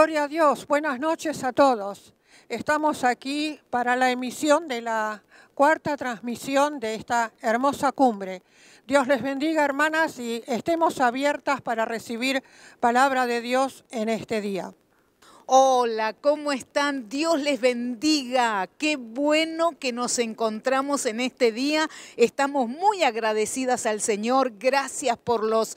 Gloria a Dios, buenas noches a todos. Estamos aquí para la emisión de la cuarta transmisión de esta hermosa cumbre. Dios les bendiga, hermanas, y estemos abiertas para recibir palabra de Dios en este día. Hola, ¿cómo están? Dios les bendiga. Qué bueno que nos encontramos en este día. Estamos muy agradecidas al Señor. Gracias por los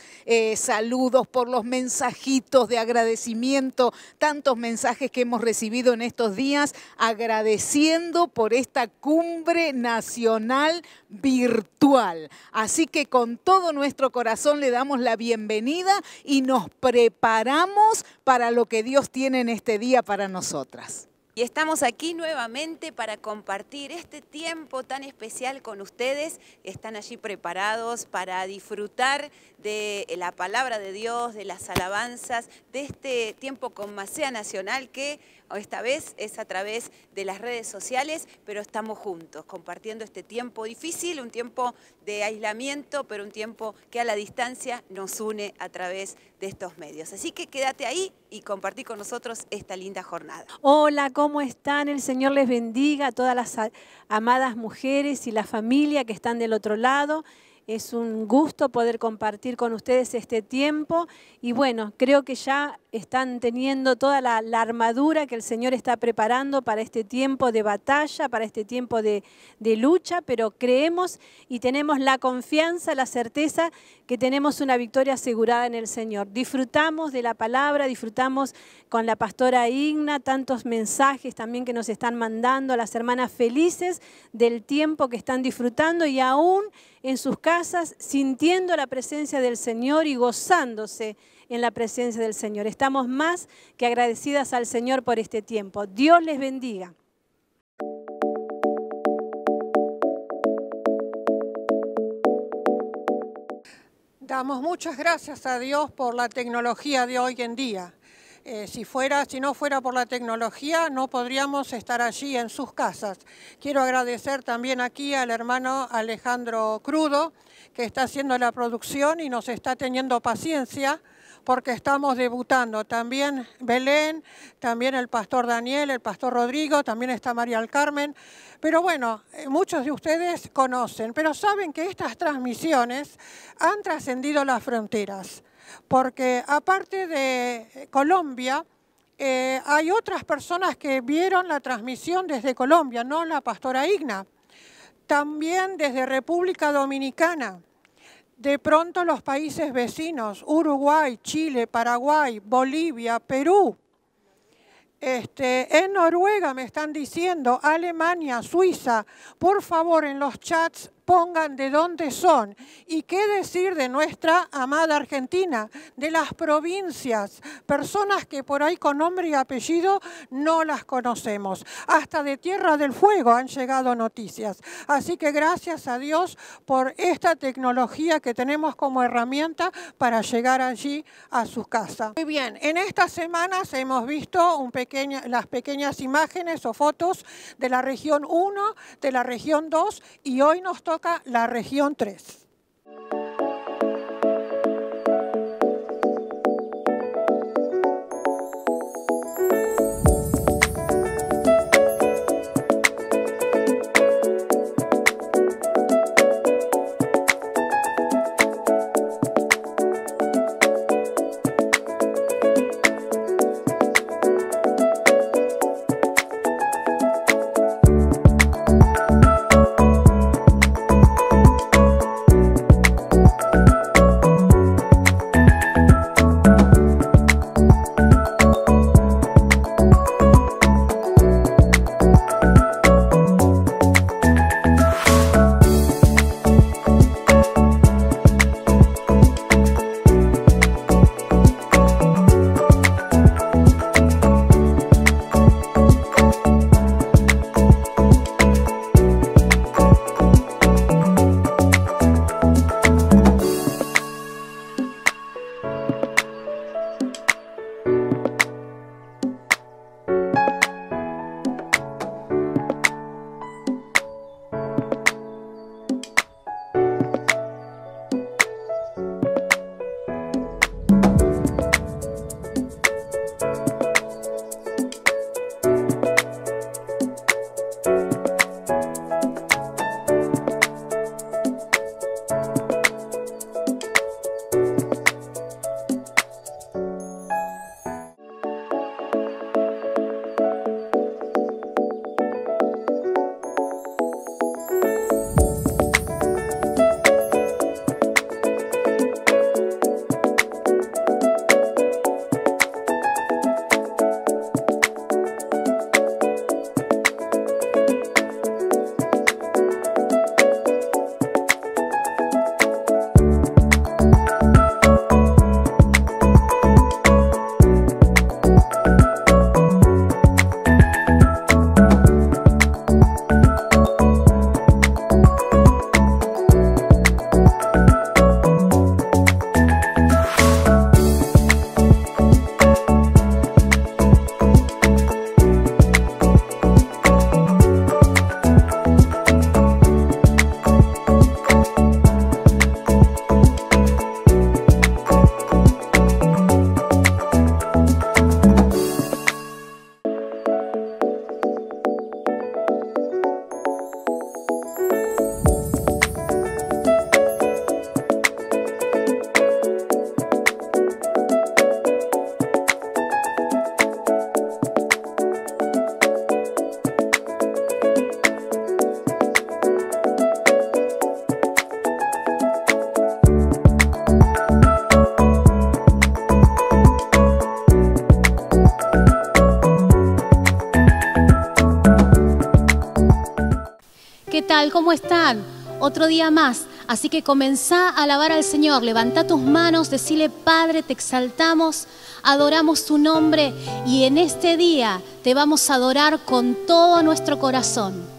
saludos, por los mensajitos de agradecimiento, tantos mensajes que hemos recibido en estos días, agradeciendo por esta cumbre nacional virtual. Así que con todo nuestro corazón le damos la bienvenida y nos preparamos para lo que Dios tiene en este día para nosotras. Y estamos aquí nuevamente para compartir este tiempo tan especial con ustedes. Están allí preparados para disfrutar de la palabra de Dios, de las alabanzas, de este tiempo con Masea Nacional que esta vez es a través de las redes sociales, pero estamos juntos compartiendo este tiempo difícil, un tiempo de aislamiento, pero un tiempo que a la distancia nos une a través de estos medios. Así que quédate ahí y compartí con nosotros esta linda jornada. Hola, ¿cómo están? El Señor les bendiga a todas las amadas mujeres y la familia que están del otro lado. Es un gusto poder compartir con ustedes este tiempo y bueno, creo que ya están teniendo toda la armadura que el Señor está preparando para este tiempo de batalla, para este tiempo de lucha, pero creemos y tenemos la confianza, la certeza que tenemos una victoria asegurada en el Señor. Disfrutamos de la palabra, disfrutamos con la pastora Igna, tantos mensajes también que nos están mandando a las hermanas felices del tiempo que están disfrutando y aún en sus casas sintiendo la presencia del Señor y gozándose en la presencia del Señor. Estamos más que agradecidas al Señor por este tiempo. Dios les bendiga. Damos muchas gracias a Dios por la tecnología de hoy en día. Si no fuera por la tecnología, no podríamos estar allí en sus casas. Quiero agradecer también aquí al hermano Alejandro Crudo, que está haciendo la producción y nos está teniendo paciencia, porque estamos debutando. También Belén, también el pastor Daniel, el pastor Rodrigo, también está María del Carmen. Pero bueno, muchos de ustedes conocen, pero saben que estas transmisiones han trascendido las fronteras. Porque aparte de Colombia, hay otras personas que vieron la transmisión desde Colombia, no la pastora Igna. También desde República Dominicana. De pronto los países vecinos, Uruguay, Chile, Paraguay, Bolivia, Perú. En Noruega me están diciendo, Alemania, Suiza, por favor en los chats pongan de dónde son. Y qué decir de nuestra amada Argentina, de las provincias, personas que por ahí con nombre y apellido no las conocemos. Hasta de Tierra del Fuego han llegado noticias. Así que gracias a Dios por esta tecnología que tenemos como herramienta para llegar allí a sus casas. Muy bien, en estas semanas hemos visto las pequeñas imágenes o fotos de la región 1, de la región 2 y hoy nos toca la región 3. tal? ¿Cómo están? Otro día más. Así que comenzá a alabar al Señor. Levantá tus manos, decile: Padre, te exaltamos, adoramos tu nombre y en este día te vamos a adorar con todo nuestro corazón.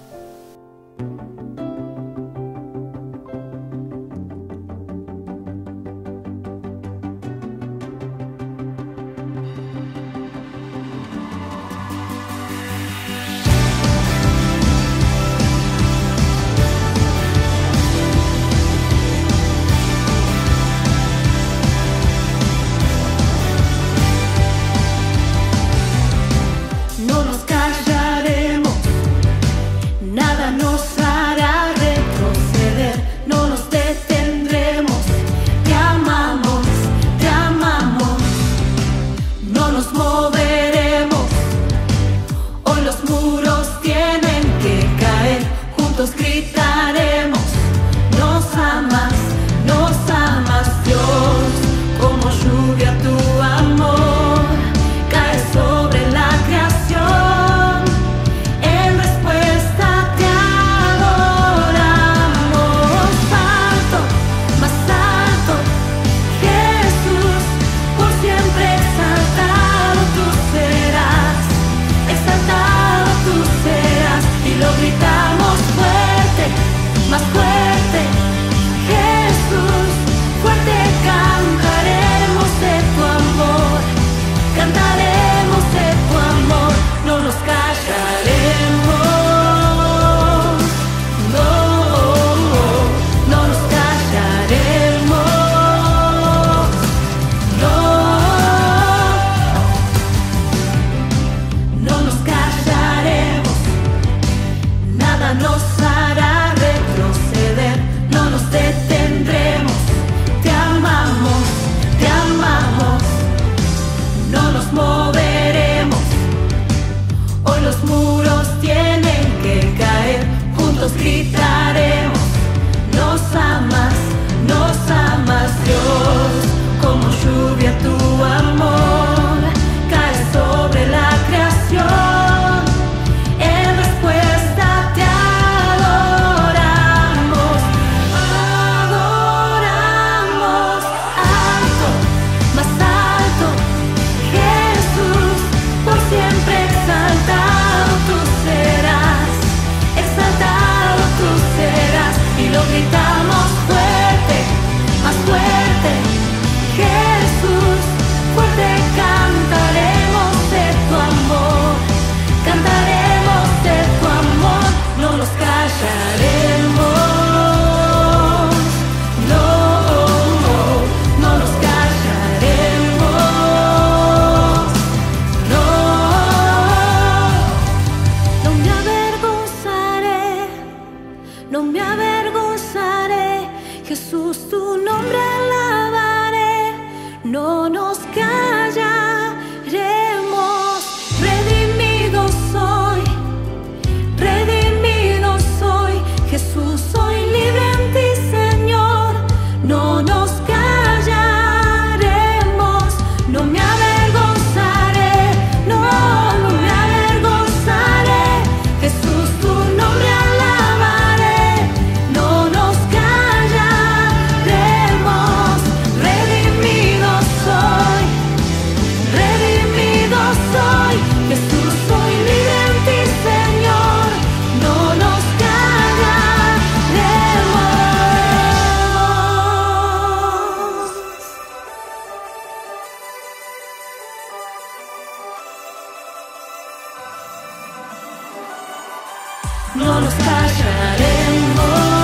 No nos callaremos,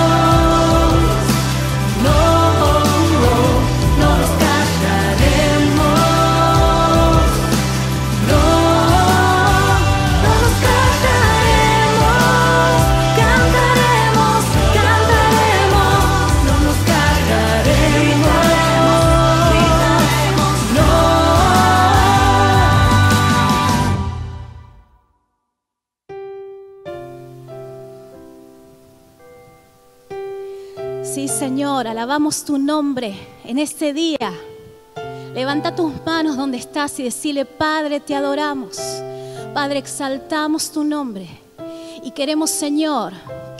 no nos callaremos, no nos callaremos, cantaremos, no nos callaremos, no. Sí, Señor, alabamos tu nombre en este día. Levanta tus manos donde estás y decile: Padre, te adoramos. Padre, exaltamos tu nombre. Y queremos, Señor,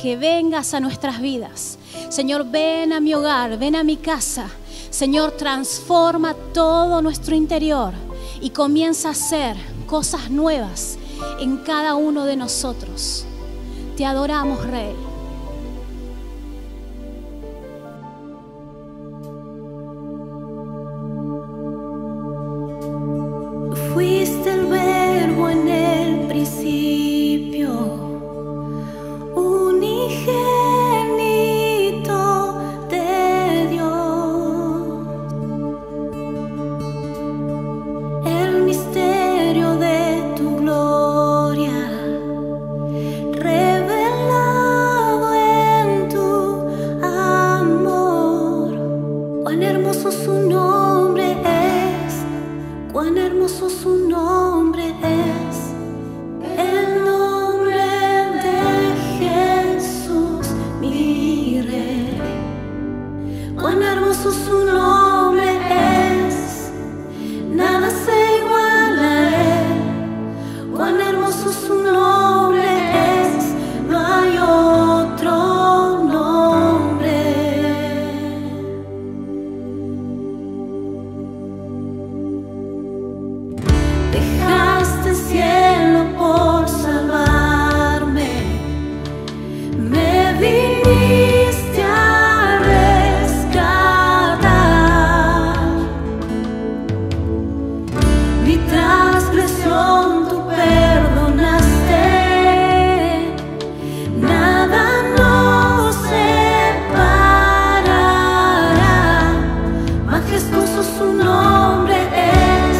que vengas a nuestras vidas. Señor, ven a mi hogar, ven a mi casa. Señor, transforma todo nuestro interior y comienza a hacer cosas nuevas en cada uno de nosotros. Te adoramos, Rey. Fuiste el verbo en el principio, unigénito de Dios. El misterio de tu gloria, revelado en tu amor. Cuán hermoso su nombre es, cuán hermoso su nombre es, el nombre de Jesús, mi Rey. Cuán hermoso su nombre es, nada se iguala a él. Cuán hermoso su nombre es, no hay otro nombre. Dejaste el cielo por salvarme, me viniste a rescatar. Mi transgresión tú perdonaste, nada nos separará. Majestuoso su nombre es,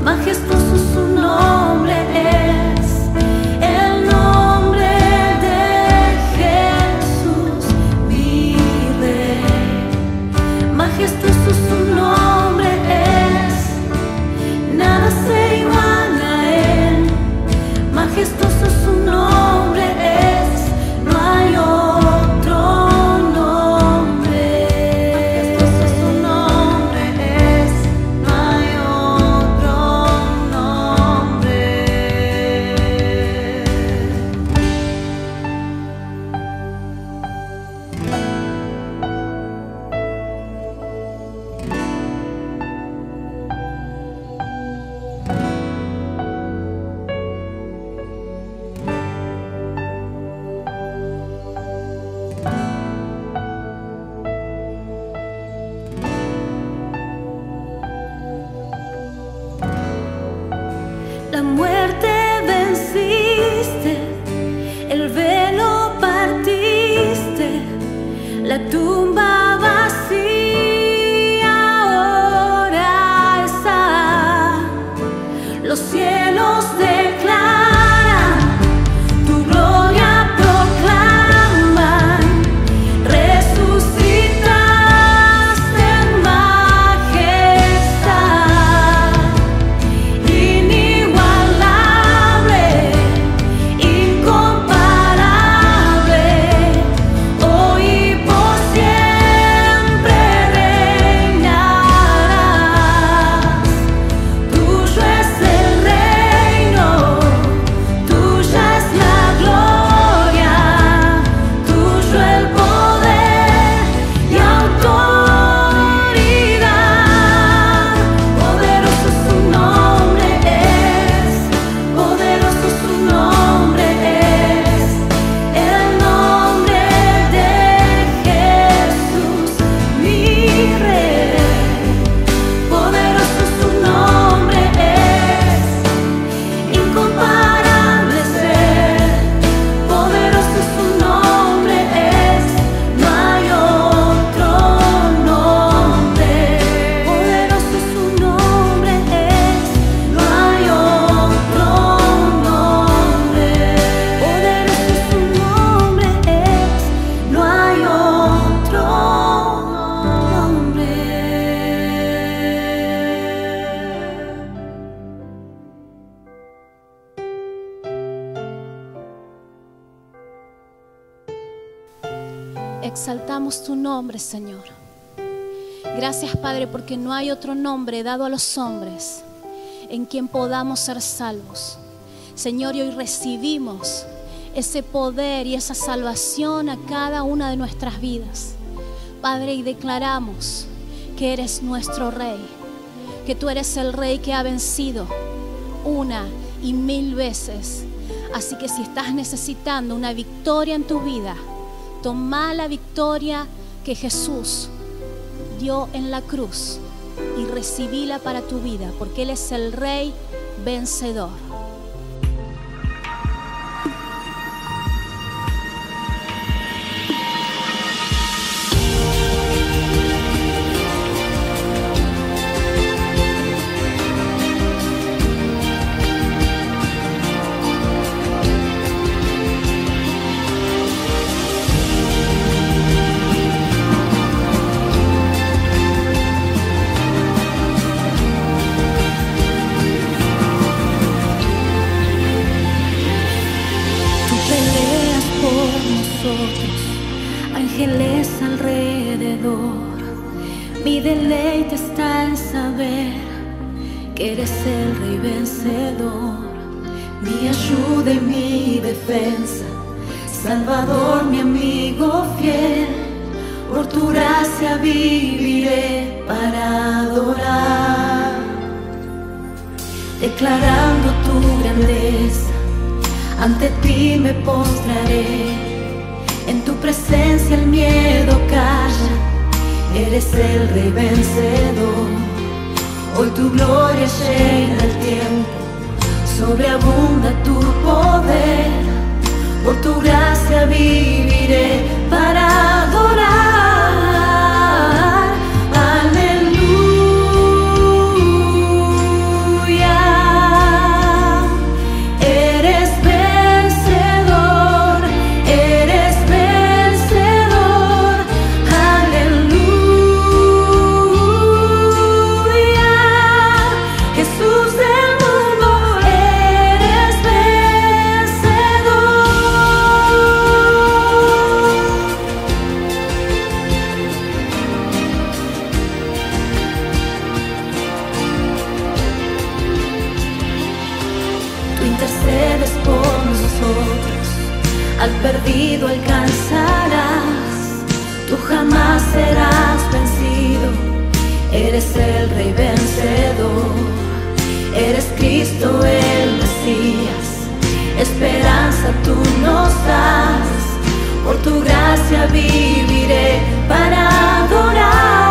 majestuoso su nombre es, el nombre de Jesús, mi Rey. Majestuoso su nombre es, nada se iguala a él. Majestuoso su nombre es, no hay otro nombre. Majestuoso su nombre es, no hay otro nombre. La muerte venciste, el velo partiste, la tumba vacía ahora está. Los cielos declaran, tu gloria proclaman. Resucitaste en majestad, inigualable, incomparable, hoy y por siempre reinarás. Tuyo es el reino, tuya es la gloria, tuyo el poder y autoridad. Poderoso su nombre es, poderoso su nombre es, el nombre de Jesús, mi Rey. Poderoso su nombre es, incomparable ser. Poderoso su nombre es, no hay otro nombre. Poderoso su nombre es, no hay otro nombre. Poderoso su nombre es, no hay otro nombre. Exaltamos tu nombre, Señor. Gracias, Padre, porque no hay otro nombre dado a los hombres en quien podamos ser salvos. Señor, y hoy recibimos ese poder y esa salvación a cada una de nuestras vidas. Padre, y declaramos que eres nuestro Rey, que tú eres el Rey que ha vencido 1 y 1000 veces. Así que si estás necesitando una victoria en tu vida, toma la victoria que Jesús dio en la cruz y recibíla para tu vida, porque Él es el Rey vencedor. Ángeles alrededor, mi deleite está en saber que eres el Rey vencedor, mi ayuda y mi defensa, Salvador, mi amigo fiel. Por tu gracia viviré para adorar, declarando tu grandeza, ante ti me postraré. En tu presencia el miedo calla, eres el Rey vencedor. Hoy tu gloria llena el tiempo, sobreabunda tu poder. Por tu gracia viviré para adorar. Al perdido alcanzarás, tú jamás serás vencido. Eres el Rey vencedor, eres Cristo el Mesías. Esperanza tú nos das, por tu gracia viviré para adorar.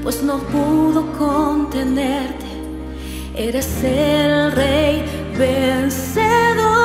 Pues no pudo contenerte, eres el Rey vencedor.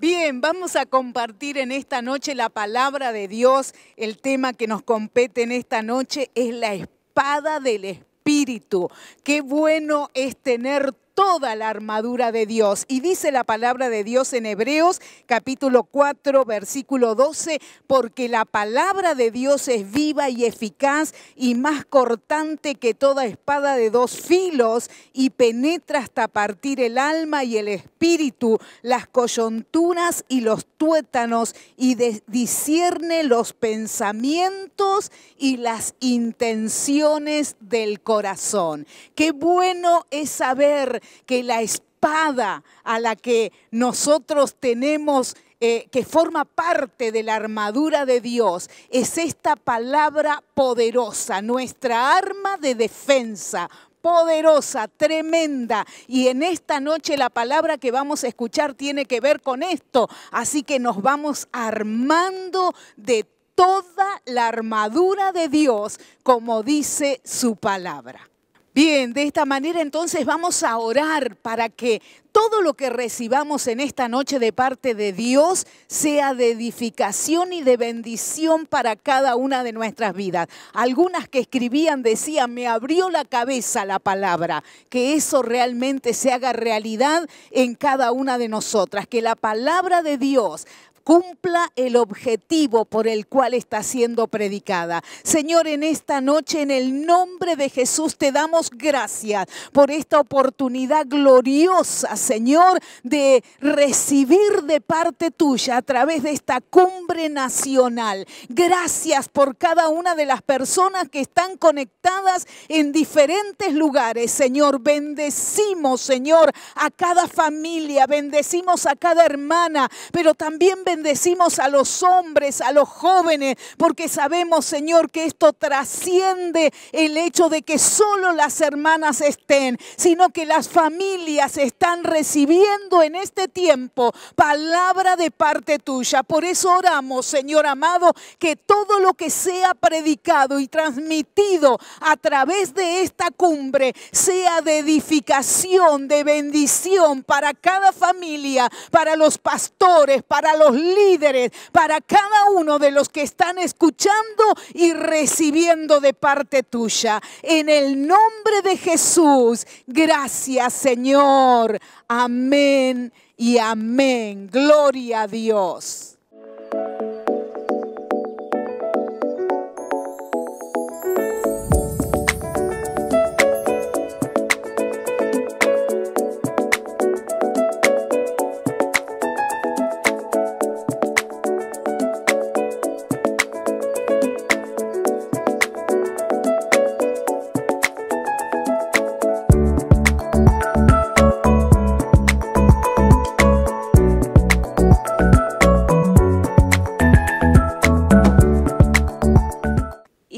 Bien, vamos a compartir en esta noche la palabra de Dios. El tema que nos compete en esta noche es la espada del Espíritu. Qué bueno es tener toda la armadura de Dios. Y dice la palabra de Dios en Hebreos capítulo 4 versículo 12, porque la palabra de Dios es viva y eficaz y más cortante que toda espada de dos filos y penetra hasta partir el alma y el espíritu, las coyunturas y los tuétanos y discierne los pensamientos y las intenciones del corazón. Qué bueno es saber que la espada a la que nosotros tenemos, que forma parte de la armadura de Dios, es esta palabra poderosa, nuestra arma de defensa. Poderosa, tremenda. Y en esta noche la palabra que vamos a escuchar tiene que ver con esto. Así que nos vamos armando de toda la armadura de Dios, como dice su palabra. Bien, de esta manera entonces vamos a orar para que todo lo que recibamos en esta noche de parte de Dios sea de edificación y de bendición para cada una de nuestras vidas. Algunas que escribían decían, me abrió la cabeza la palabra, que eso realmente se haga realidad en cada una de nosotras, que la palabra de Dios cumpla el objetivo por el cual está siendo predicada. Señor, en esta noche, en el nombre de Jesús, te damos gracias por esta oportunidad gloriosa, Señor, de recibir de parte tuya a través de esta cumbre nacional. Gracias por cada una de las personas que están conectadas en diferentes lugares, Señor. Bendecimos, Señor, a cada familia, bendecimos a cada hermana, pero también bendecimos a los hombres, a los jóvenes, porque sabemos, Señor, que esto trasciende el hecho de que solo las hermanas estén, sino que las familias están recibiendo en este tiempo palabra de parte tuya. Por eso oramos, Señor amado, que todo lo que sea predicado y transmitido a través de esta cumbre sea de edificación, de bendición para cada familia, para los pastores, para los líderes, para cada uno de los que están escuchando y recibiendo de parte tuya. En el nombre de Jesús, gracias, Señor. Amén y amén. Gloria a Dios.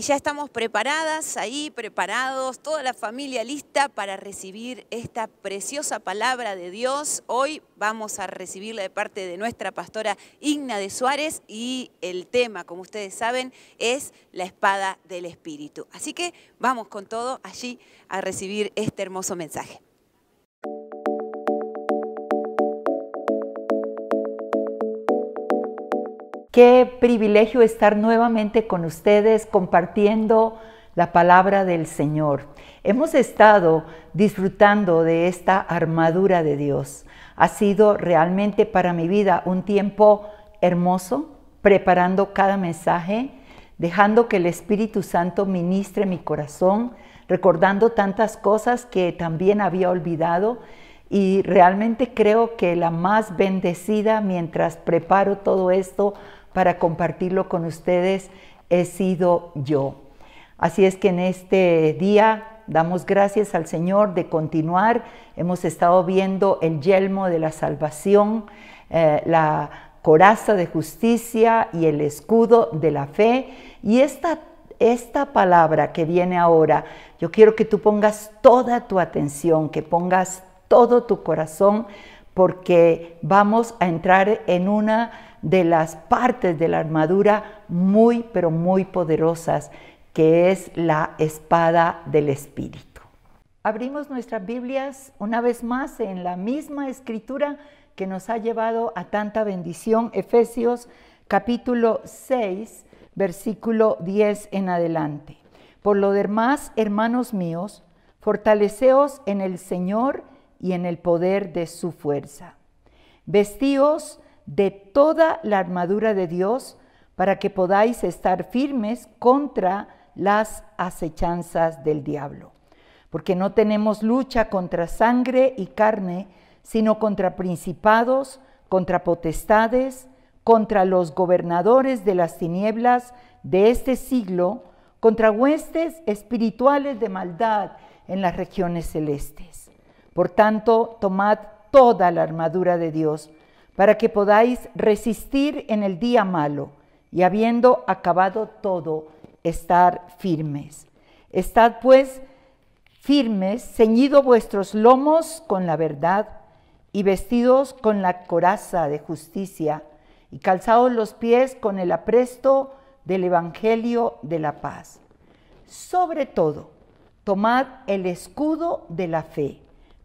Ya estamos preparadas ahí, preparados, toda la familia lista para recibir esta preciosa palabra de Dios. Hoy vamos a recibirla de parte de nuestra pastora Igna de Suárez y el tema, como ustedes saben, es la espada del Espíritu. Así que vamos con todo allí a recibir este hermoso mensaje. Qué privilegio estar nuevamente con ustedes compartiendo la palabra del Señor. Hemos estado disfrutando de esta armadura de Dios. Ha sido realmente para mi vida un tiempo hermoso, preparando cada mensaje, dejando que el Espíritu Santo ministre mi corazón, recordando tantas cosas que también había olvidado. Y realmente creo que la más bendecida mientras preparo todo esto para compartirlo con ustedes he sido yo. Así es que en este día damos gracias al Señor de continuar. Hemos estado viendo el yelmo de la salvación, la coraza de justicia y el escudo de la fe. Y esta palabra que viene ahora, yo quiero que tú pongas toda tu atención, que pongas todo tu corazón, porque vamos a entrar en una de las partes de la armadura muy, pero muy poderosas, que es la espada del Espíritu. Abrimos nuestras Biblias una vez más en la misma escritura que nos ha llevado a tanta bendición. Efesios capítulo 6, versículo 10 en adelante. Por lo demás, hermanos míos, fortaleceos en el Señor y en el poder de su fuerza. Vestíos de toda la armadura de Dios para que podáis estar firmes contra las acechanzas del diablo. Porque no tenemos lucha contra sangre y carne, sino contra principados, contra potestades, contra los gobernadores de las tinieblas de este siglo, contra huestes espirituales de maldad en las regiones celestes. Por tanto, tomad toda la armadura de Dios, para que podáis resistir en el día malo, y habiendo acabado todo, estar firmes. Estad pues firmes, ceñidos vuestros lomos con la verdad, y vestidos con la coraza de justicia, y calzados los pies con el apresto del evangelio de la paz. Sobre todo, tomad el escudo de la fe,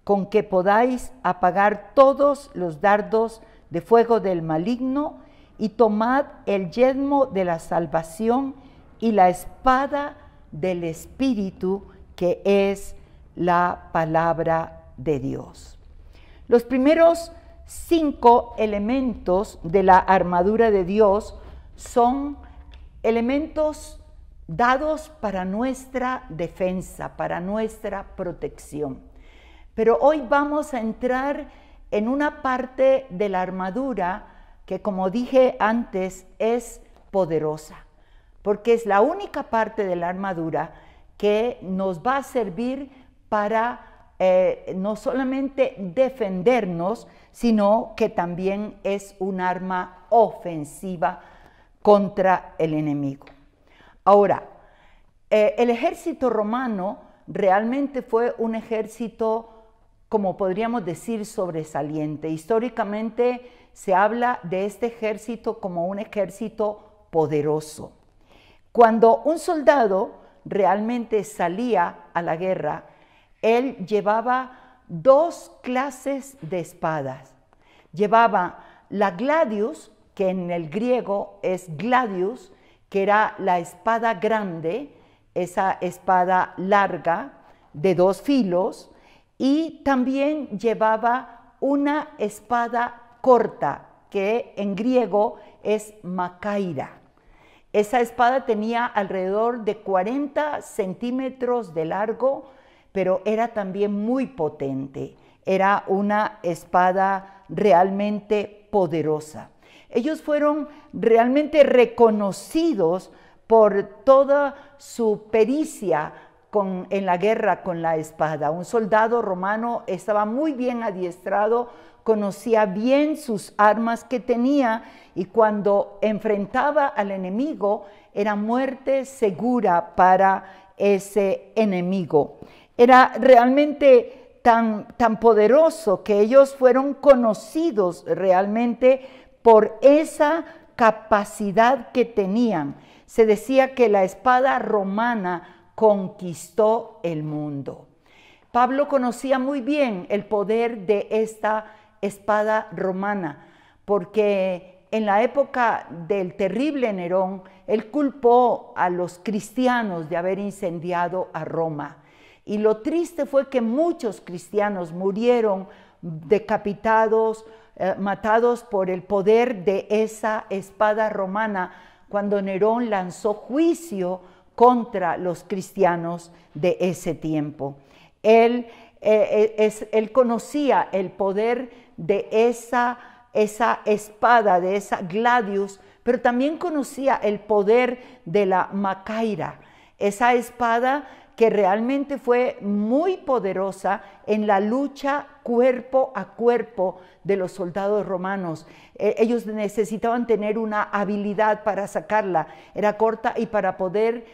con que podáis apagar todos los dardos de fuego del maligno, y tomad el yelmo de la salvación y la espada del Espíritu, que es la palabra de Dios. Los primeros 5 elementos de la armadura de Dios son elementos dados para nuestra defensa, para nuestra protección. Pero hoy vamos a entrar en una parte de la armadura que, como dije antes, es poderosa, porque es la única parte de la armadura que nos va a servir para no solamente defendernos, sino que también es un arma ofensiva contra el enemigo. Ahora, el ejército romano realmente fue un ejército, como podríamos decir, sobresaliente. Históricamente se habla de este ejército como un ejército poderoso. Cuando un soldado realmente salía a la guerra, él llevaba 2 clases de espadas. Llevaba la gladius, que en el griego es gladius, que era la espada grande, esa espada larga de 2 filos, y también llevaba una espada corta, que en griego es macaira. Esa espada tenía alrededor de 40 centímetros de largo, pero era también muy potente. Era una espada realmente poderosa. Ellos fueron realmente reconocidos por toda su pericia en la guerra con la espada. Un soldado romano estaba muy bien adiestrado, conocía bien sus armas que tenía, y cuando enfrentaba al enemigo era muerte segura para ese enemigo. Era realmente tan poderoso que ellos fueron conocidos realmente por esa capacidad que tenían. Se decía que la espada romana conquistó el mundo. Pablo conocía muy bien el poder de esta espada romana, porque en la época del terrible Nerón, él culpó a los cristianos de haber incendiado a Roma. Y lo triste fue que muchos cristianos murieron decapitados, matados por el poder de esa espada romana, cuando Nerón lanzó juicio contra los cristianos de ese tiempo. Él conocía el poder de esa espada, de esa gladius, pero también conocía el poder de la macaira, esa espada que realmente fue muy poderosa en la lucha cuerpo a cuerpo de los soldados romanos. Ellos necesitaban tener una habilidad para sacarla, era corta, y para poder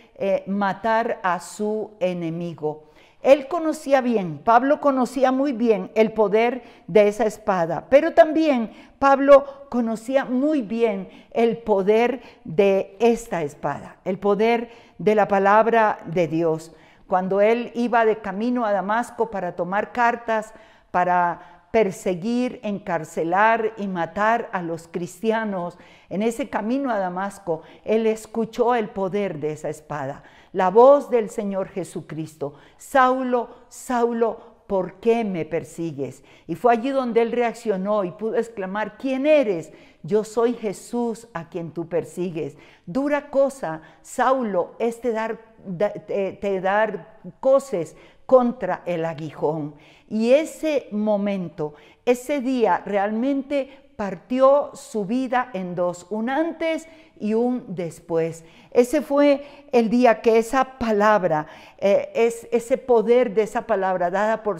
matar a su enemigo. Él conocía bien, Pablo conocía muy bien el poder de esa espada, pero también Pablo conocía muy bien el poder de esta espada, el poder de la palabra de Dios. Cuando él iba de camino a Damasco para tomar cartas, para perseguir, encarcelar y matar a los cristianos en ese camino a Damasco, él escuchó el poder de esa espada, la voz del Señor Jesucristo: Saulo, Saulo, ¿por qué me persigues? Y fue allí donde él reaccionó y pudo exclamar: ¿quién eres? Yo soy Jesús a quien tú persigues. Dura cosa, Saulo, es te dar coces contra el aguijón. Y ese momento, ese día realmente partió su vida en dos, un antes y un después. Ese fue el día que esa palabra, ese poder de esa palabra dada por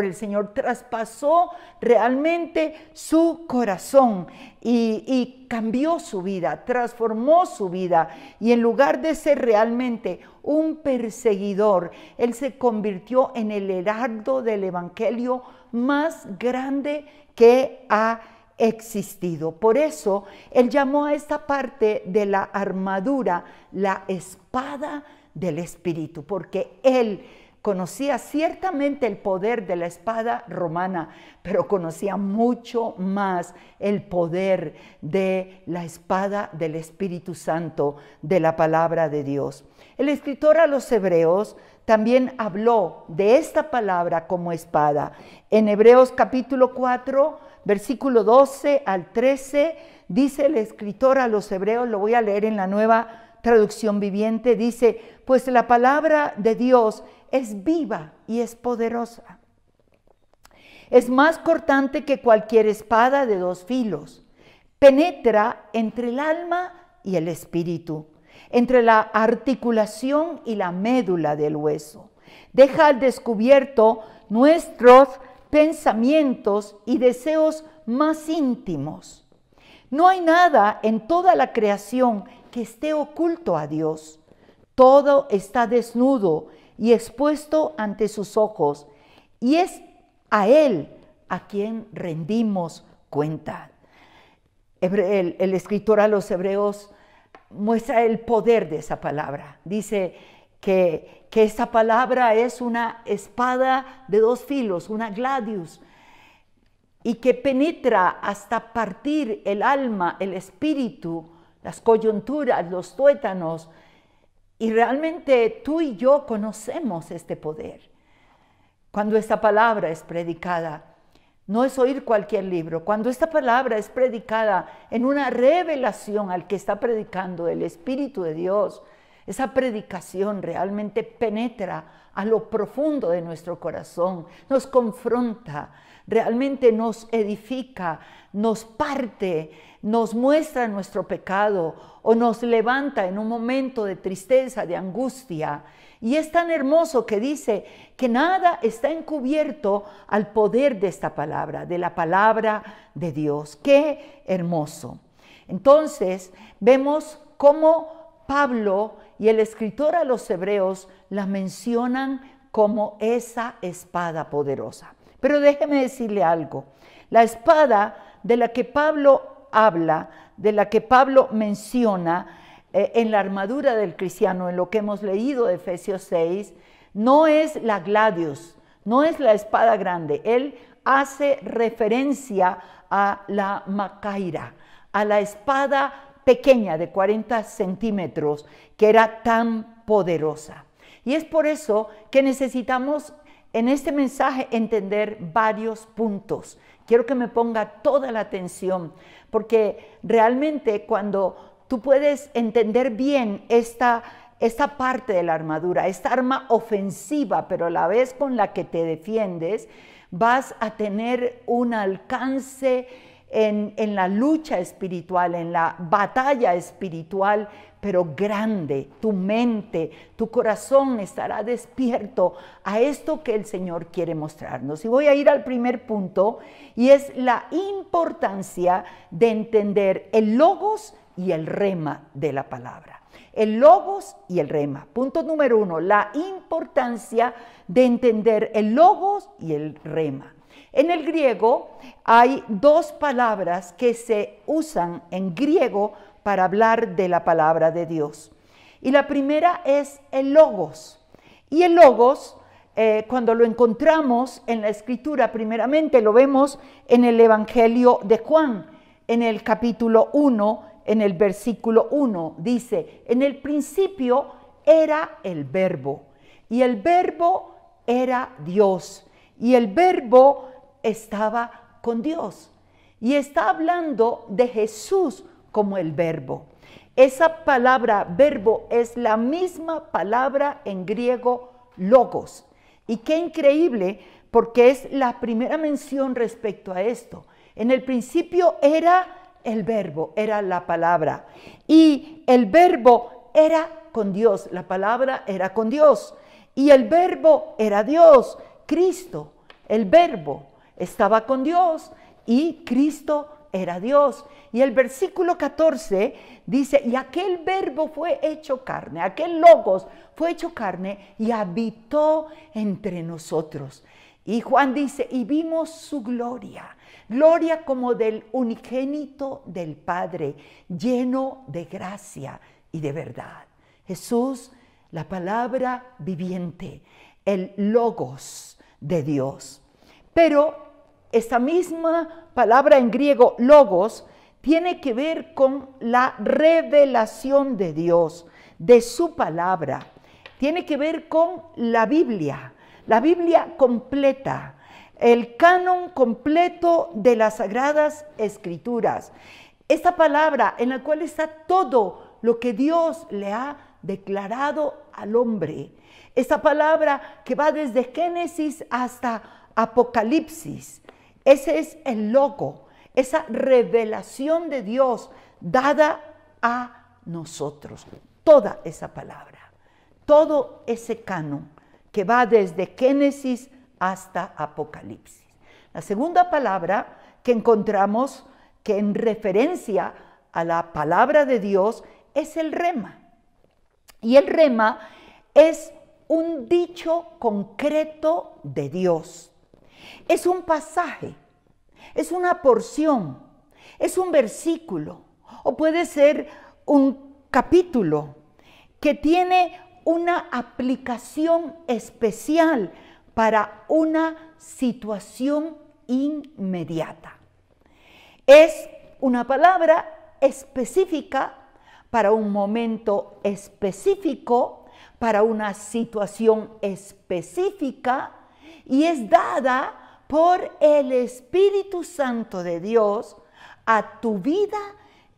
el Señor, traspasó realmente su corazón y cambió su vida, transformó su vida. Y en lugar de ser realmente un perseguidor, él se convirtió en el heraldo del evangelio más grande que ha existido. Por eso él llamó a esta parte de la armadura la espada del Espíritu, porque él conocía ciertamente el poder de la espada romana, pero conocía mucho más el poder de la espada del Espíritu Santo, de la palabra de Dios. El escritor a los Hebreos también habló de esta palabra como espada. En Hebreos capítulo 4, versículo 12 al 13, dice el escritor a los Hebreos, lo voy a leer en la Nueva Traducción Viviente, dice: pues la palabra de Dios es viva y es poderosa. Es más cortante que cualquier espada de dos filos. Penetra entre el alma y el espíritu, entre la articulación y la médula del hueso. Deja al descubierto nuestros pensamientos y deseos más íntimos. No hay nada en toda la creación que esté oculto a Dios. Todo está desnudo y expuesto ante sus ojos, y es a Él a quien rendimos cuenta. El escritor a los Hebreos muestra el poder de esa palabra. Dice que esa palabra es una espada de dos filos, una gladius, y que penetra hasta partir el alma, el espíritu, las coyunturas, los tuétanos. Y realmente tú y yo conocemos este poder. Cuando esta palabra es predicada, no es oír cualquier libro. Cuando esta palabra es predicada en una revelación al que está predicando el Espíritu de Dios, esa predicación realmente penetra a lo profundo de nuestro corazón, nos confronta, realmente nos edifica, nos parte, nos muestra nuestro pecado o nos levanta en un momento de tristeza, de angustia. Y es tan hermoso que dice que nada está encubierto al poder de esta palabra, de la palabra de Dios. ¡Qué hermoso! Entonces vemos cómo Pablo y el escritor a los Hebreos la mencionan como esa espada poderosa. Pero déjeme decirle algo. La espada de la que Pablo habla, de la que Pablo menciona en la armadura del cristiano, en lo que hemos leído de Efesios 6, no es la gladius, no es la espada grande. Él hace referencia a la macaira, a la espada pequeña de 40 centímetros que era tan poderosa. Y es por eso que necesitamos en este mensaje entender varios puntos. Quiero que me ponga toda la atención, porque realmente cuando tú puedes entender bien esta parte de la armadura, esta arma ofensiva, pero a la vez con la que te defiendes, vas a tener un alcance en la lucha espiritual, en la batalla espiritual, pero grande. Tu mente, tu corazón estará despierto a esto que el Señor quiere mostrarnos. Y voy a ir al primer punto, y es la importancia de entender el logos y el rema de la palabra. El logos y el rema. Punto número 1, la importancia de entender el logos y el rema. En el griego hay dos palabras que se usan en griego para hablar de la palabra de Dios. Y la primera es el logos. Y el logos cuando lo encontramos en la Escritura, primeramente lo vemos en el Evangelio de Juan, en el capítulo 1, en el versículo 1, dice, en el principio era el Verbo, y el Verbo era Dios, y el Verbo estaba con Dios. Y está hablando de Jesús como el Verbo. Esa palabra verbo es la misma palabra en griego logos. Y qué increíble, porque es la primera mención respecto a esto. En el principio era el verbo, era la palabra. Y el verbo era con Dios, la palabra era con Dios. Y el verbo era Dios, Cristo. El verbo estaba con Dios y Cristo era Dios. Y el versículo 14 dice, y aquel verbo fue hecho carne, aquel logos fue hecho carne y habitó entre nosotros. Y Juan dice, y vimos su gloria, gloria como del unigénito del Padre, lleno de gracia y de verdad. Jesús, la palabra viviente, el logos de Dios. Pero esta misma palabra en griego, logos, tiene que ver con la revelación de Dios, de su palabra. Tiene que ver con la Biblia completa, el canon completo de las Sagradas Escrituras. Esta palabra en la cual está todo lo que Dios le ha declarado al hombre. Esta palabra que va desde Génesis hasta Apocalipsis. Ese es el logo, esa revelación de Dios dada a nosotros. Toda esa palabra, todo ese canon que va desde Génesis hasta Apocalipsis. La segunda palabra que encontramos que en referencia a la palabra de Dios es el rema. Y el rema es un dicho concreto de Dios. Es un pasaje, es una porción, es un versículo o puede ser un capítulo que tiene una aplicación especial para una situación inmediata. Es una palabra específica para un momento específico, para una situación específica y es dada por el Espíritu Santo de Dios a tu vida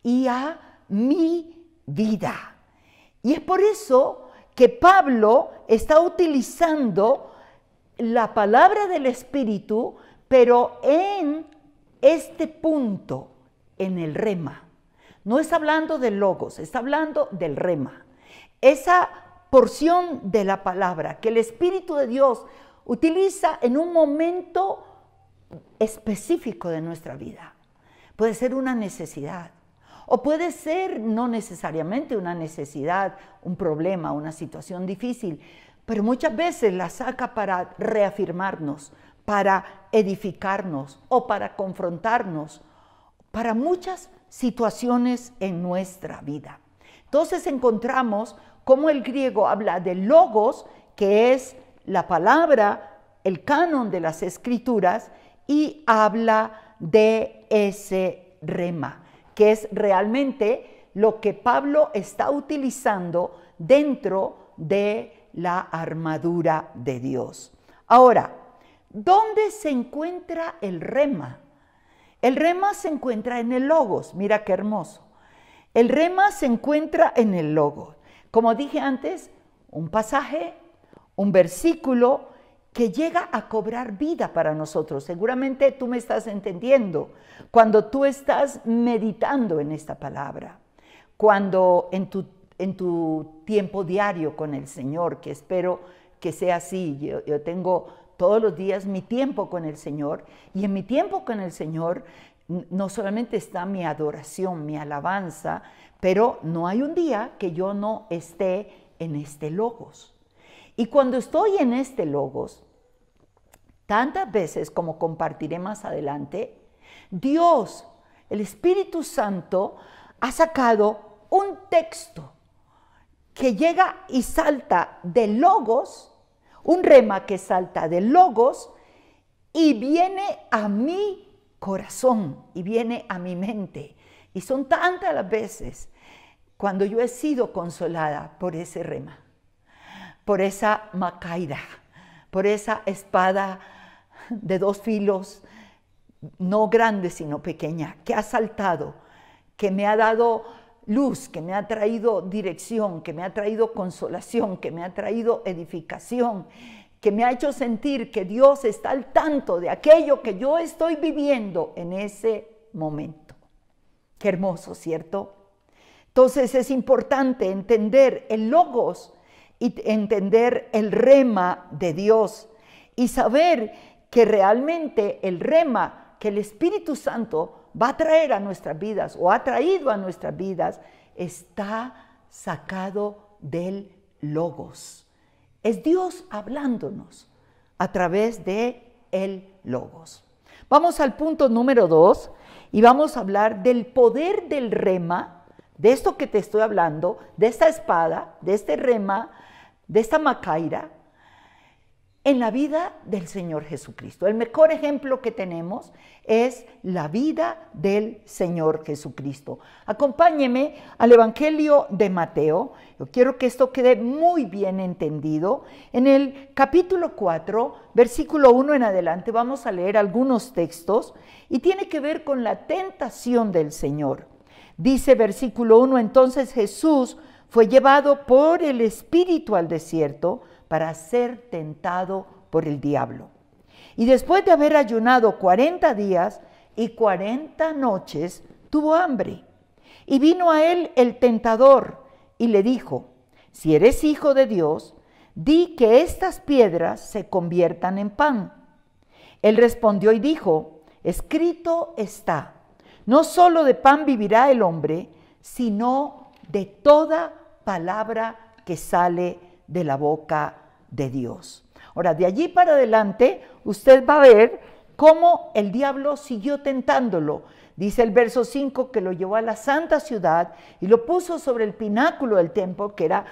y a mi vida. Y es por eso que Pablo está utilizando la palabra del Espíritu, pero en este punto, en el rema. No está hablando del logos, está hablando del rema. Esa porción de la palabra que el Espíritu de Dios utiliza en un momento específico de nuestra vida. Puede ser una necesidad o puede ser no necesariamente una necesidad, un problema, una situación difícil, pero muchas veces la saca para reafirmarnos, para edificarnos o para confrontarnos, para muchas situaciones en nuestra vida. Entonces encontramos cómo el griego habla de logos, que es la palabra, el canon de las Escrituras, y habla de ese rema, que es realmente lo que Pablo está utilizando dentro de la armadura de Dios. Ahora, ¿dónde se encuentra el rema? El rema se encuentra en el logos. Mira qué hermoso. El rema se encuentra en el logos. Como dije antes, un pasaje, un versículo que llega a cobrar vida para nosotros. Seguramente tú me estás entendiendo cuando tú estás meditando en esta palabra, cuando en tu tiempo diario con el Señor, que espero que sea así. Yo tengo todos los días mi tiempo con el Señor, y en mi tiempo con el Señor no solamente está mi adoración, mi alabanza, pero no hay un día que yo no esté en este logos. Y cuando estoy en este logos, tantas veces como compartiré más adelante, Dios, el Espíritu Santo, ha sacado un texto que llega y salta de logos, un rema que salta del logos y viene a mi corazón y viene a mi mente. Y son tantas las veces cuando yo he sido consolada por ese rema, por esa macaira, por esa espada de 2 filos, no grande sino pequeña, que ha saltado, que me ha dado luz, que me ha traído dirección, que me ha traído consolación, que me ha traído edificación, que me ha hecho sentir que Dios está al tanto de aquello que yo estoy viviendo en ese momento. Qué hermoso, ¿cierto? Entonces es importante entender el logos y entender el rema de Dios y saber que realmente el rema que el Espíritu Santo va a traer a nuestras vidas o ha traído a nuestras vidas está sacado del logos. Es Dios hablándonos a través de el logos. Vamos al punto número 2 y vamos a hablar del poder del rema, de esto que te estoy hablando, de esta espada, de este rema, de esta macaira, en la vida del Señor Jesucristo. El mejor ejemplo que tenemos es la vida del Señor Jesucristo. Acompáñeme al Evangelio de Mateo. Yo quiero que esto quede muy bien entendido. En el capítulo 4, versículo 1 en adelante, vamos a leer algunos textos y tiene que ver con la tentación del Señor. Dice versículo 1, entonces Jesús fue llevado por el Espíritu al desierto para ser tentado por el diablo. Y después de haber ayunado 40 días y 40 noches, tuvo hambre. Y vino a él el tentador y le dijo, si eres hijo de Dios, di que estas piedras se conviertan en pan. Él respondió y dijo, escrito está, no solo de pan vivirá el hombre, sino de toda palabra que sale de la boca de Dios. Ahora, de allí para adelante, usted va a ver cómo el diablo siguió tentándolo. Dice el verso 5 que lo llevó a la santa ciudad y lo puso sobre el pináculo del templo, que era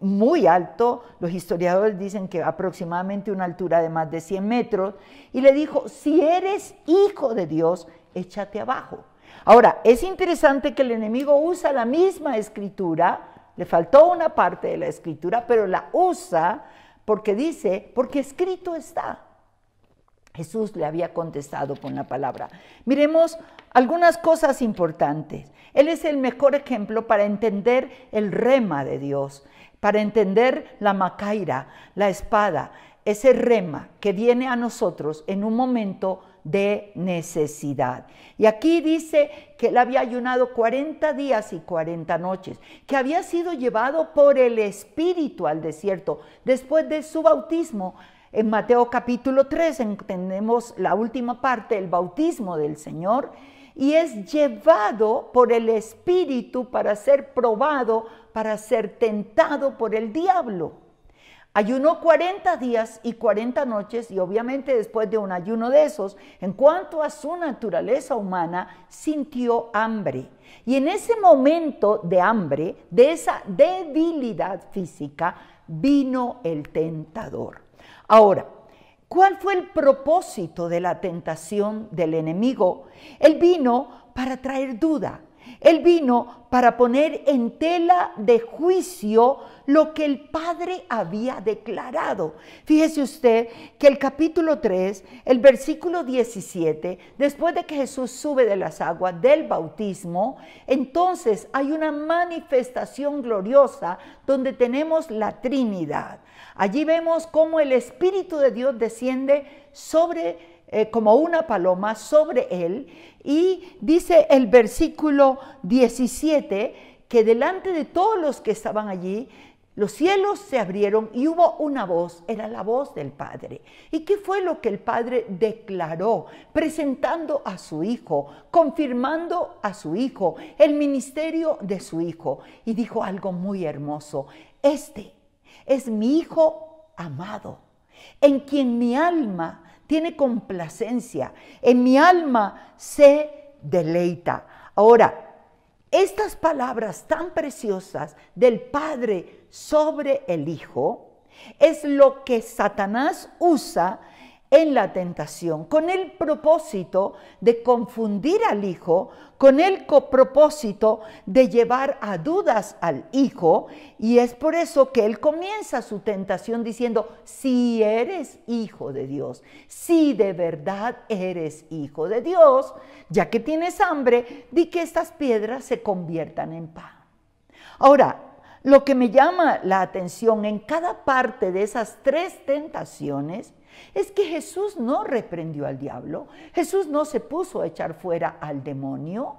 muy alto. Los historiadores dicen que aproximadamente una altura de más de 100 metros. Y le dijo, si eres hijo de Dios, échate abajo. Ahora, es interesante que el enemigo usa la misma escritura. Le faltó una parte de la escritura, pero la usa porque dice, porque escrito está. Jesús le había contestado con la palabra. Miremos algunas cosas importantes. Él es el mejor ejemplo para entender el rema de Dios, para entender la macaira, la espada, ese rema que viene a nosotros en un momento de necesidad. Y aquí dice que él había ayunado 40 días y 40 noches, que había sido llevado por el Espíritu al desierto después de su bautismo. En Mateo capítulo 3 entendemos la última parte, el bautismo del Señor, y es llevado por el Espíritu para ser probado, para ser tentado por el diablo. Ayunó 40 días y 40 noches y obviamente después de un ayuno de esos, en cuanto a su naturaleza humana, sintió hambre. Y en ese momento de hambre, de esa debilidad física, vino el tentador. Ahora, ¿cuál fue el propósito de la tentación del enemigo? Él vino para traer duda. Él vino para poner en tela de juicio lo que el Padre había declarado. Fíjese usted que el capítulo 3, el versículo 17, después de que Jesús sube de las aguas del bautismo, entonces hay una manifestación gloriosa donde tenemos la Trinidad. Allí vemos cómo el Espíritu de Dios desciende sobre como una paloma sobre él, y dice el versículo 17 que delante de todos los que estaban allí, los cielos se abrieron y hubo una voz, era la voz del Padre. ¿Y qué fue lo que el Padre declaró? Presentando a su Hijo, confirmando a su Hijo, el ministerio de su Hijo. Y dijo algo muy hermoso, este es mi Hijo amado, en quien mi alma tiene complacencia, en mi alma se deleita. Ahora, estas palabras tan preciosas del Padre sobre el Hijo Es lo que Satanás usa en la tentación, con el propósito de confundir al hijo, con el propósito de llevar a dudas al hijo, y es por eso que él comienza su tentación diciendo, si eres hijo de Dios, si de verdad eres hijo de Dios, ya que tienes hambre, di que estas piedras se conviertan en pan. Ahora, lo que me llama la atención en cada parte de esas tres tentaciones es que Jesús no reprendió al diablo, Jesús no se puso a echar fuera al demonio,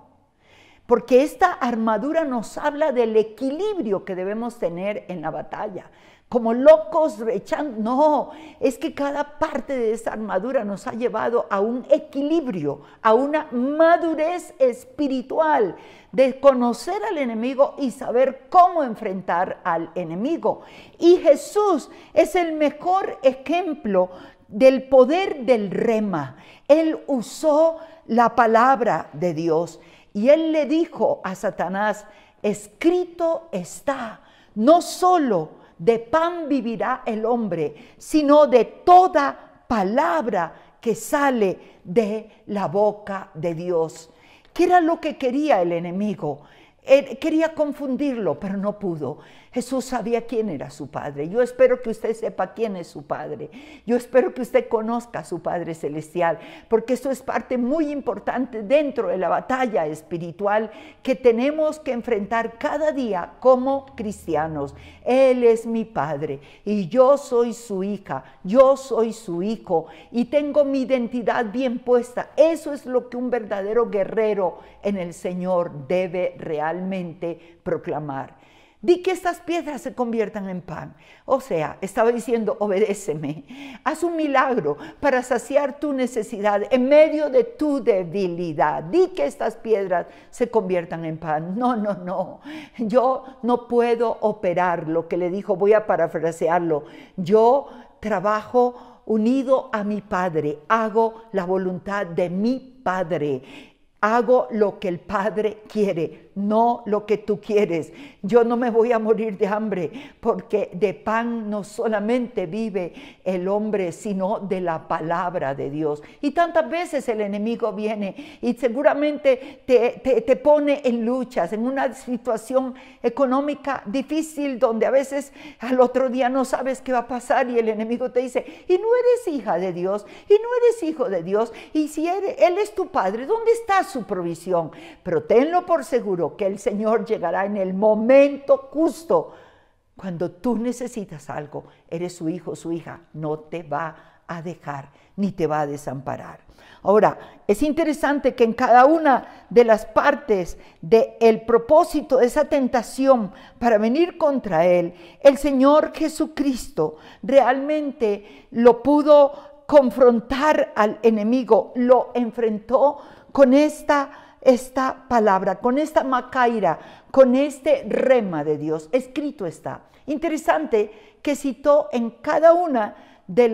porque esta armadura nos habla del equilibrio que debemos tener en la batalla. Como locos echando, no, es que cada parte de esa armadura nos ha llevado a un equilibrio, a una madurez espiritual de conocer al enemigo y saber cómo enfrentar al enemigo. Y Jesús es el mejor ejemplo del poder del rema. Él usó la palabra de Dios y él le dijo a Satanás, escrito está, no solo de pan vivirá el hombre, sino de toda palabra que sale de la boca de Dios. ¿Qué era lo que quería el enemigo? Él quería confundirlo, pero no pudo. Jesús sabía quién era su Padre. Yo espero que usted sepa quién es su Padre. Yo espero que usted conozca a su Padre Celestial, porque esto es parte muy importante dentro de la batalla espiritual que tenemos que enfrentar cada día como cristianos. Él es mi Padre y yo soy su hija, yo soy su hijo y tengo mi identidad bien puesta. Eso es lo que un verdadero guerrero en el Señor debe realmente proclamar. Di que estas piedras se conviertan en pan. O sea, estaba diciendo, obedéceme. Haz un milagro para saciar tu necesidad en medio de tu debilidad. Di que estas piedras se conviertan en pan. No, no, no. Yo no puedo operar lo que le dijo, voy a parafrasearlo. Yo trabajo unido a mi Padre. Hago la voluntad de mi Padre. Hago lo que el Padre quiere, no lo que tú quieres. Yo no me voy a morir de hambre, porque de pan no solamente vive el hombre, sino de la palabra de Dios. Y tantas veces el enemigo viene y seguramente te pone en luchas, en una situación económica difícil, donde a veces al otro día no sabes qué va a pasar y el enemigo te dice, y no eres hija de Dios, y no eres hijo de Dios, y si Él es tu Padre, ¿dónde está su provisión? Pero tenlo por seguro que el Señor llegará en el momento justo. Cuando tú necesitas algo, eres su hijo, su hija, no te va a dejar ni te va a desamparar. Ahora, es interesante que en cada una de las partes del propósito de esa tentación para venir contra él, el Señor Jesucristo realmente lo pudo confrontar al enemigo, lo enfrentó con esta palabra, con esta macaira, con este rema de Dios. Escrito está. Interesante que citó en cada una de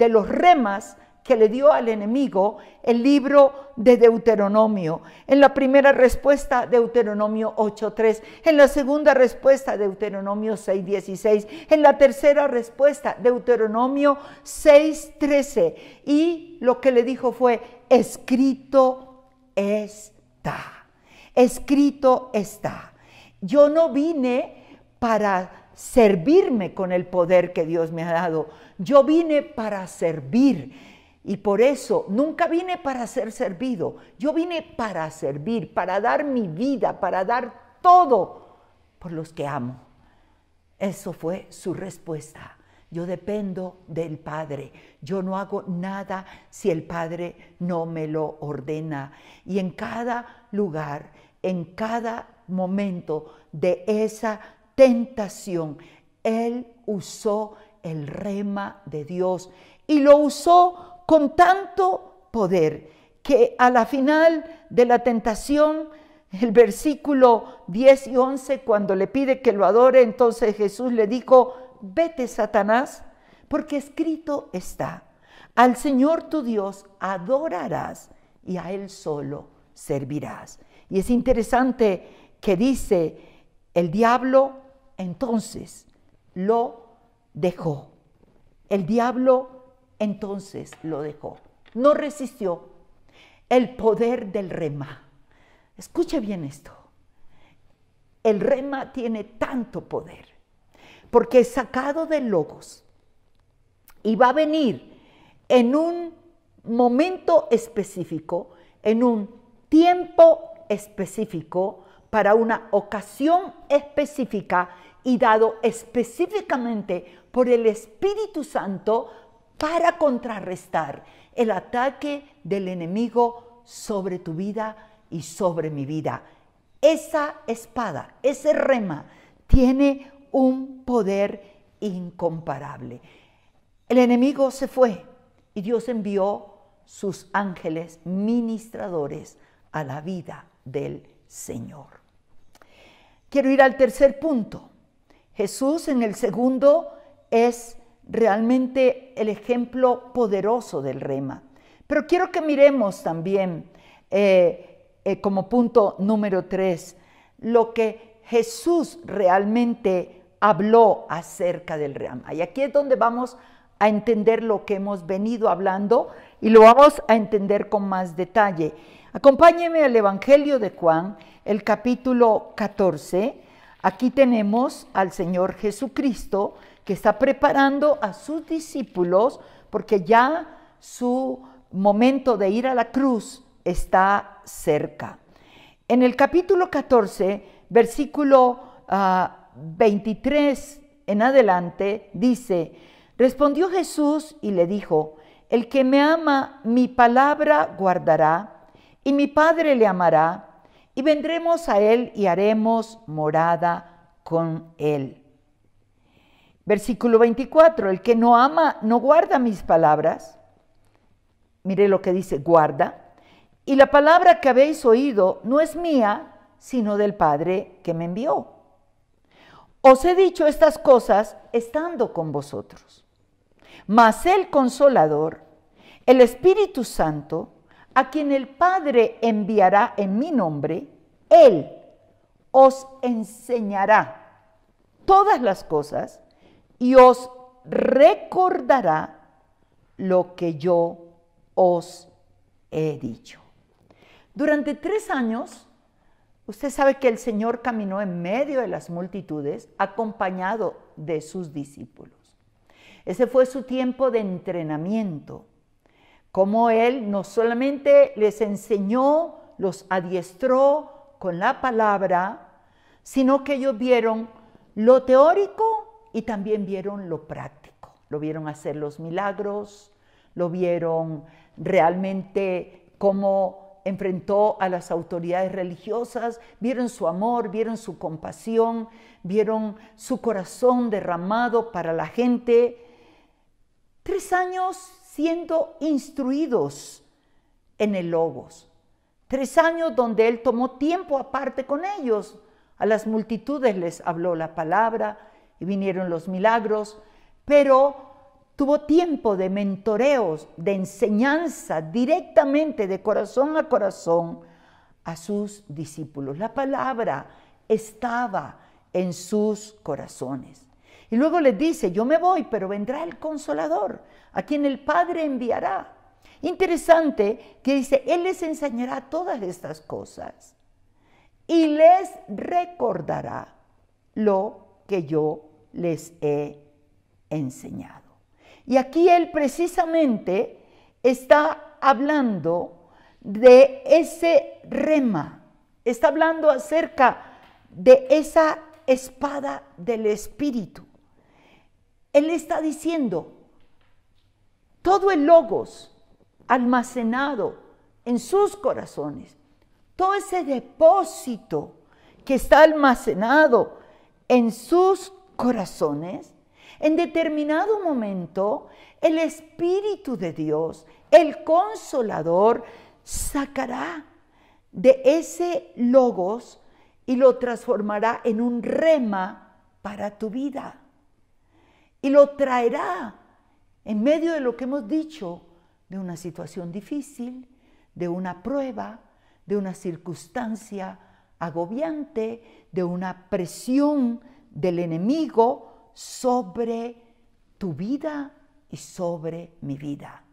los remas que le dio al enemigo el libro de Deuteronomio. En la primera respuesta, Deuteronomio 8:3. En la segunda respuesta, Deuteronomio 6:16. En la tercera respuesta, Deuteronomio 6:13. Y lo que le dijo fue, escrito está. Escrito está. Yo no vine para servirme con el poder que Dios me ha dado. Yo vine para servir. Y por eso nunca vine para ser servido. Yo vine para servir, para dar mi vida, para dar todo por los que amo. Eso fue su respuesta. Yo dependo del Padre. Yo no hago nada si el Padre no me lo ordena. Y en cada lugar, en cada momento de esa tentación, Él usó el rema de Dios y lo usó con tanto poder que a la final de la tentación, el versículo 10 y 11, cuando le pide que lo adore, entonces Jesús le dijo, vete, Satanás, porque escrito está, al Señor tu Dios adorarás y a Él solo servirás. Y es interesante que dice el diablo, entonces lo dejó. El diablo entonces lo dejó. No resistió el poder del rema. Escuche bien esto. El rema tiene tanto poder porque es sacado del logos y va a venir en un momento específico, en un tiempo específico, para una ocasión específica y dado específicamente por el Espíritu Santo para contrarrestar el ataque del enemigo sobre tu vida y sobre mi vida. Esa espada, ese rema, tiene un poder incomparable. El enemigo se fue y Dios envió sus ángeles ministradores a la vida del Señor. Quiero ir al tercer punto. Jesús en el segundo es realmente el ejemplo poderoso del rema. Pero quiero que miremos también como punto número 3, lo que Jesús realmente habló acerca del rema. Y aquí es donde vamos a entender lo que hemos venido hablando y lo vamos a entender con más detalle. Acompáñenme al Evangelio de Juan, el capítulo 14. Aquí tenemos al Señor Jesucristo que está preparando a sus discípulos porque ya su momento de ir a la cruz está cerca. En el capítulo 14, versículo 23 en adelante, dice: respondió Jesús y le dijo: el que me ama, mi palabra guardará, y mi Padre le amará, y vendremos a él y haremos morada con él. Versículo 24, el que no ama, no guarda mis palabras. Mire lo que dice, guarda. Y la palabra que habéis oído no es mía, sino del Padre que me envió. Os he dicho estas cosas estando con vosotros. Mas el Consolador, el Espíritu Santo, a quien el Padre enviará en mi nombre, Él os enseñará todas las cosas y os recordará lo que yo os he dicho. Durante 3 años, usted sabe que el Señor caminó en medio de las multitudes acompañado de sus discípulos. Ese fue su tiempo de entrenamiento, como Él no solamente les enseñó, los adiestró con la palabra, sino que ellos vieron lo teórico y también vieron lo práctico. Lo vieron hacer los milagros, lo vieron realmente cómo enfrentó a las autoridades religiosas, vieron su amor, vieron su compasión, vieron su corazón derramado para la gente. 3 años siendo instruidos en el Logos. 3 años donde Él tomó tiempo aparte con ellos. A las multitudes les habló la palabra y vinieron los milagros, pero tuvo tiempo de mentoreos, de enseñanza directamente de corazón a corazón a sus discípulos. La palabra estaba en sus corazones. Y luego les dice, yo me voy, pero vendrá el Consolador, a quien el Padre enviará. Interesante que dice, Él les enseñará todas estas cosas y les recordará lo que yo les he enseñado. Y aquí Él precisamente está hablando de ese rema, está hablando acerca de esa espada del Espíritu. Él está diciendo, todo el Logos almacenado en sus corazones, todo ese depósito que está almacenado en sus corazones, en determinado momento, el Espíritu de Dios, el Consolador, sacará de ese Logos y lo transformará en un rema para tu vida. Y lo traerá en medio de lo que hemos dicho, de una situación difícil, de una prueba, de una circunstancia agobiante, de una presión del enemigo sobre tu vida y sobre mi vida.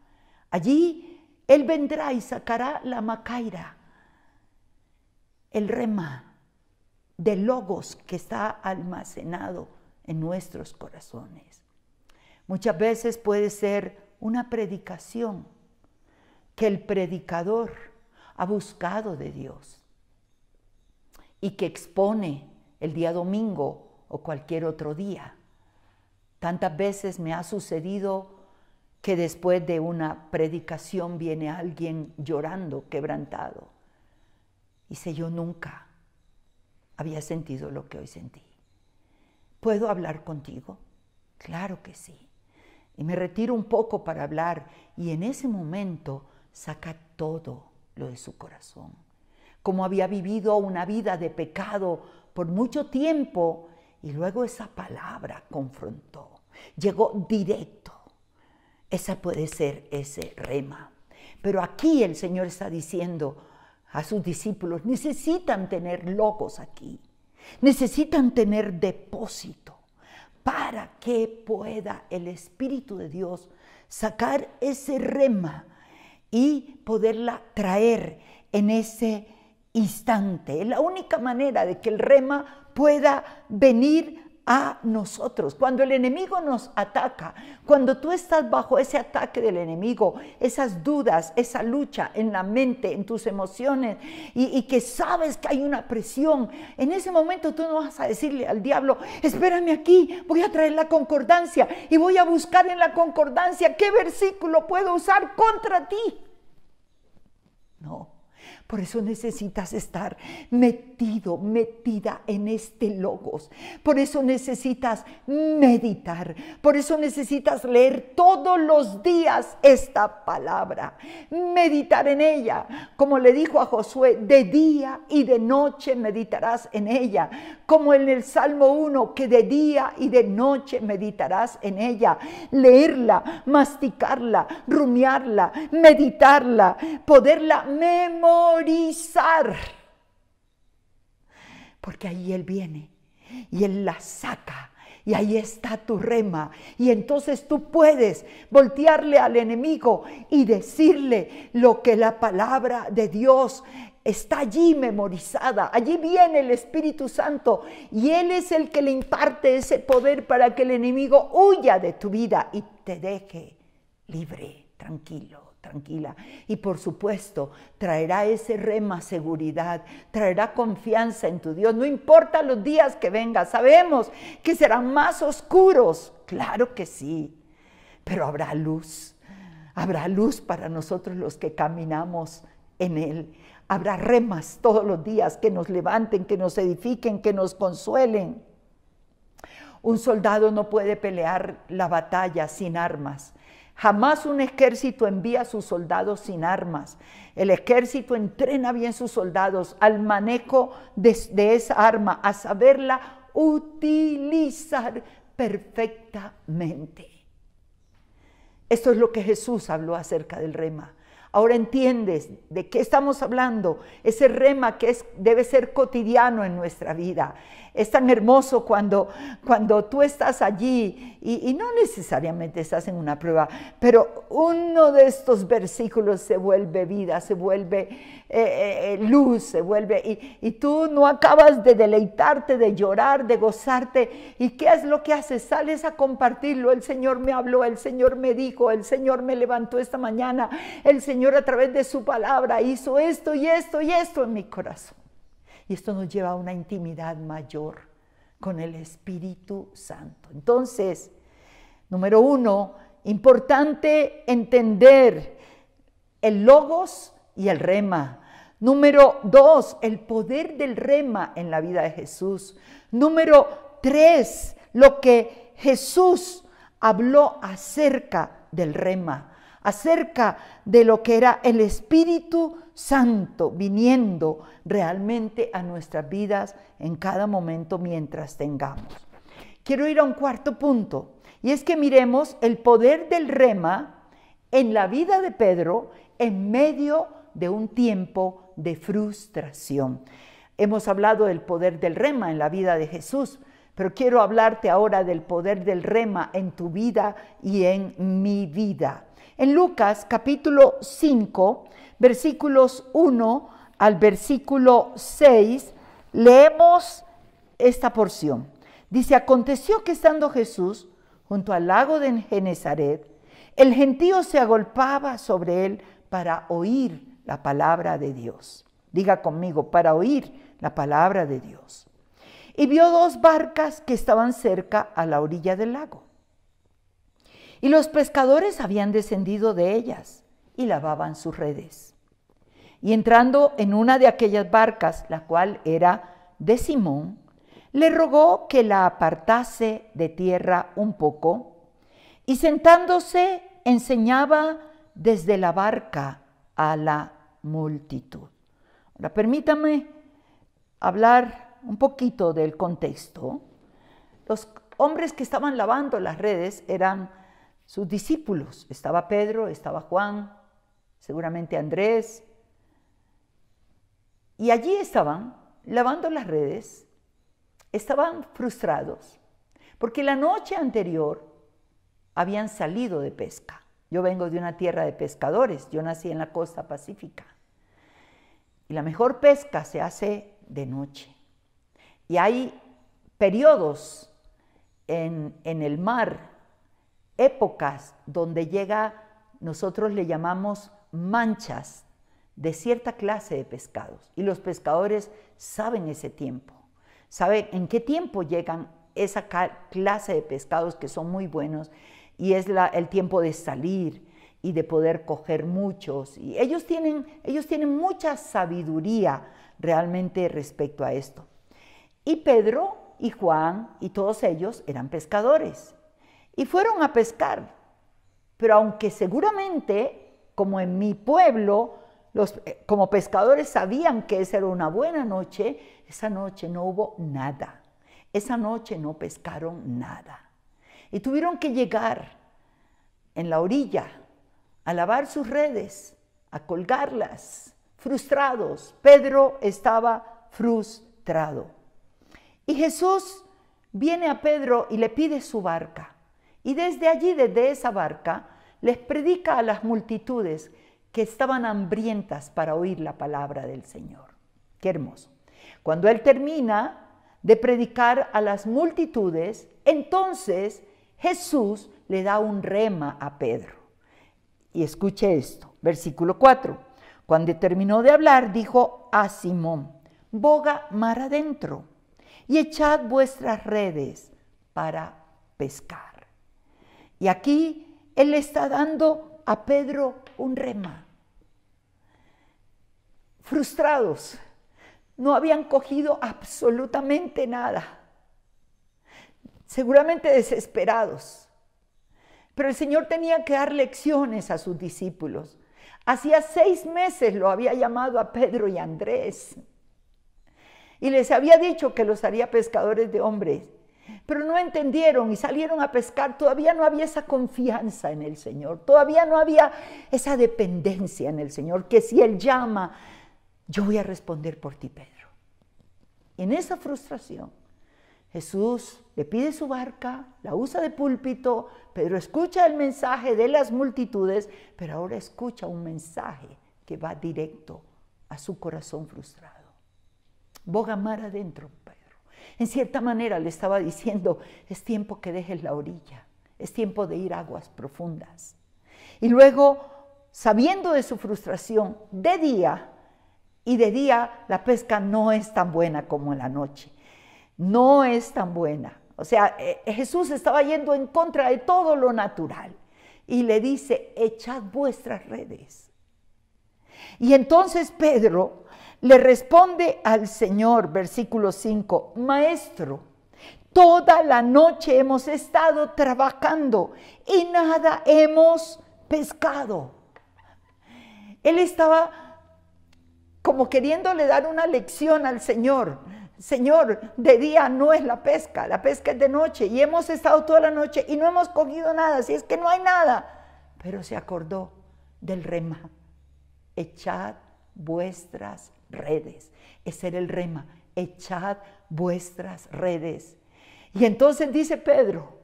Allí Él vendrá y sacará la macaira, el rema de logos que está almacenado en nuestros corazones. Muchas veces puede ser una predicación que el predicador ha buscado de Dios y que expone el día domingo o cualquier otro día. Tantas veces me ha sucedido que después de una predicación viene alguien llorando, quebrantado. Dice, yo nunca había sentido lo que hoy sentí. ¿Puedo hablar contigo? Claro que sí. Y me retiro un poco para hablar y en ese momento saca todo lo de su corazón. Como había vivido una vida de pecado por mucho tiempo y luego esa palabra confrontó, llegó directo. Esa puede ser ese rema. Pero aquí el Señor está diciendo a sus discípulos, necesitan tener logos aquí, necesitan tener depósito para que pueda el Espíritu de Dios sacar ese rema y poderla traer en ese instante. Es la única manera de que el rema pueda venir a nosotros. Cuando el enemigo nos ataca, cuando tú estás bajo ese ataque del enemigo, esas dudas, esa lucha en la mente, en tus emociones, y que sabes que hay una presión, en ese momento tú no vas a decirle al diablo, espérame aquí, voy a traer la concordancia y voy a buscar en la concordancia qué versículo puedo usar contra ti. No. Por eso necesitas estar metido, metida en este logos. Por eso necesitas meditar. Por eso necesitas leer todos los días esta palabra. Meditar en ella. Como le dijo a Josué, de día y de noche meditarás en ella. Como en el Salmo 1, que de día y de noche meditarás en ella. Leerla, masticarla, rumiarla, meditarla, poderla memorizar. Porque ahí Él viene y Él la saca y ahí está tu rema y entonces tú puedes voltearle al enemigo y decirle lo que la palabra de Dios está allí memorizada. Allí viene el Espíritu Santo y Él es el que le imparte ese poder para que el enemigo huya de tu vida y te deje libre, tranquilo. Tranquila. Y por supuesto, traerá ese rema seguridad, traerá confianza en tu Dios. No importa los días que venga, sabemos que serán más oscuros, claro que sí, pero habrá luz para nosotros los que caminamos en Él. Habrá remas todos los días que nos levanten, que nos edifiquen, que nos consuelen. Un soldado no puede pelear la batalla sin armas. Jamás un ejército envía a sus soldados sin armas. El ejército entrena bien sus soldados al manejo de esa arma, a saberla utilizar perfectamente. Esto es lo que Jesús habló acerca del rema. Ahora entiendes de qué estamos hablando. Ese rema que debe ser cotidiano en nuestra vida. Es tan hermoso cuando tú estás allí y no necesariamente estás en una prueba, pero uno de estos versículos se vuelve vida, se vuelve luz, se vuelve y tú no acabas de deleitarte, de llorar, de gozarte. ¿Y qué es lo que haces? Sales a compartirlo. El Señor me habló, el Señor me dijo, el Señor me levantó esta mañana, el Señor a través de su palabra hizo esto y esto y esto en mi corazón. Y esto nos lleva a una intimidad mayor con el Espíritu Santo. Entonces, número 1, importante entender el logos y el rema. Número 2, el poder del rema en la vida de Jesús. Número 3, lo que Jesús habló acerca del rema, acerca de lo que era el Espíritu Santo viniendo realmente a nuestras vidas en cada momento mientras tengamos. Quiero ir a un cuarto punto, y es que miremos el poder del rema en la vida de Pedro en medio de un tiempo de frustración. Hemos hablado del poder del rema en la vida de Jesús, pero quiero hablarte ahora del poder del rema en tu vida y en mi vida. En Lucas capítulo 5, versículos 1 al versículo 6, leemos esta porción. Dice, aconteció que estando Jesús junto al lago de Genezaret, el gentío se agolpaba sobre él para oír la palabra de Dios. Diga conmigo, para oír la palabra de Dios. Y vio dos barcas que estaban cerca a la orilla del lago. Y los pescadores habían descendido de ellas y lavaban sus redes. Y entrando en una de aquellas barcas, la cual era de Simón, le rogó que la apartase de tierra un poco, y sentándose enseñaba desde la barca a la multitud. Ahora permítame hablar un poquito del contexto. Los hombres que estaban lavando las redes eran sus discípulos. Estaba Pedro, estaba Juan, seguramente Andrés. Y allí estaban lavando las redes. Estaban frustrados porque la noche anterior habían salido de pesca. Yo vengo de una tierra de pescadores. Yo nací en la costa pacífica. Y la mejor pesca se hace de noche. Y hay periodos en el mar, épocas donde llega, nosotros le llamamos manchas de cierta clase de pescados. Y los pescadores saben ese tiempo. Saben en qué tiempo llegan esa clase de pescados que son muy buenos. Y es el tiempo de salir y de poder coger muchos. Y ellos tienen mucha sabiduría realmente respecto a esto. Y Pedro y Juan y todos ellos eran pescadores. Y fueron a pescar. Pero aunque seguramente, como en mi pueblo, como pescadores sabían que esa era una buena noche, esa noche no hubo nada. Esa noche no pescaron nada. Y tuvieron que llegar en la orilla a lavar sus redes, a colgarlas, frustrados. Pedro estaba frustrado. Y Jesús viene a Pedro y le pide su barca. Y desde allí, desde esa barca, les predica a las multitudes que estaban hambrientas para oír la palabra del Señor. Qué hermoso. Cuando él termina de predicar a las multitudes, entonces Jesús le da un rema a Pedro. Y escuche esto, versículo 4. Cuando terminó de hablar, dijo a Simón, boga mar adentro y echad vuestras redes para pescar. Y aquí él le está dando a Pedro un rema. Frustrados, no habían cogido absolutamente nada. Seguramente desesperados. Pero el Señor tenía que dar lecciones a sus discípulos. Hacía 6 meses lo había llamado a Pedro y a Andrés. Y les había dicho que los haría pescadores de hombres. Pero no entendieron y salieron a pescar. Todavía no había esa confianza en el Señor. Todavía no había esa dependencia en el Señor. Que si Él llama, yo voy a responder por ti, Pedro. Y en esa frustración, Jesús le pide su barca, la usa de púlpito. Pedro escucha el mensaje de las multitudes, pero ahora escucha un mensaje que va directo a su corazón frustrado. Boga mar adentro, Pedro. En cierta manera le estaba diciendo, es tiempo que dejes la orilla, es tiempo de ir a aguas profundas. Y luego, sabiendo de su frustración, de día la pesca no es tan buena como en la noche. No es tan buena. O sea, Jesús estaba yendo en contra de todo lo natural. Y le dice, echad vuestras redes. Y entonces Pedro le responde al Señor, versículo 5, Maestro, toda la noche hemos estado trabajando y nada hemos pescado. Él estaba como queriéndole dar una lección al Señor. Señor, de día no es la pesca es de noche y hemos estado toda la noche y no hemos cogido nada, si es que no hay nada. Pero se acordó del rema, echad vuestras redes. Ese era el rema, echad vuestras redes. Y entonces dice Pedro,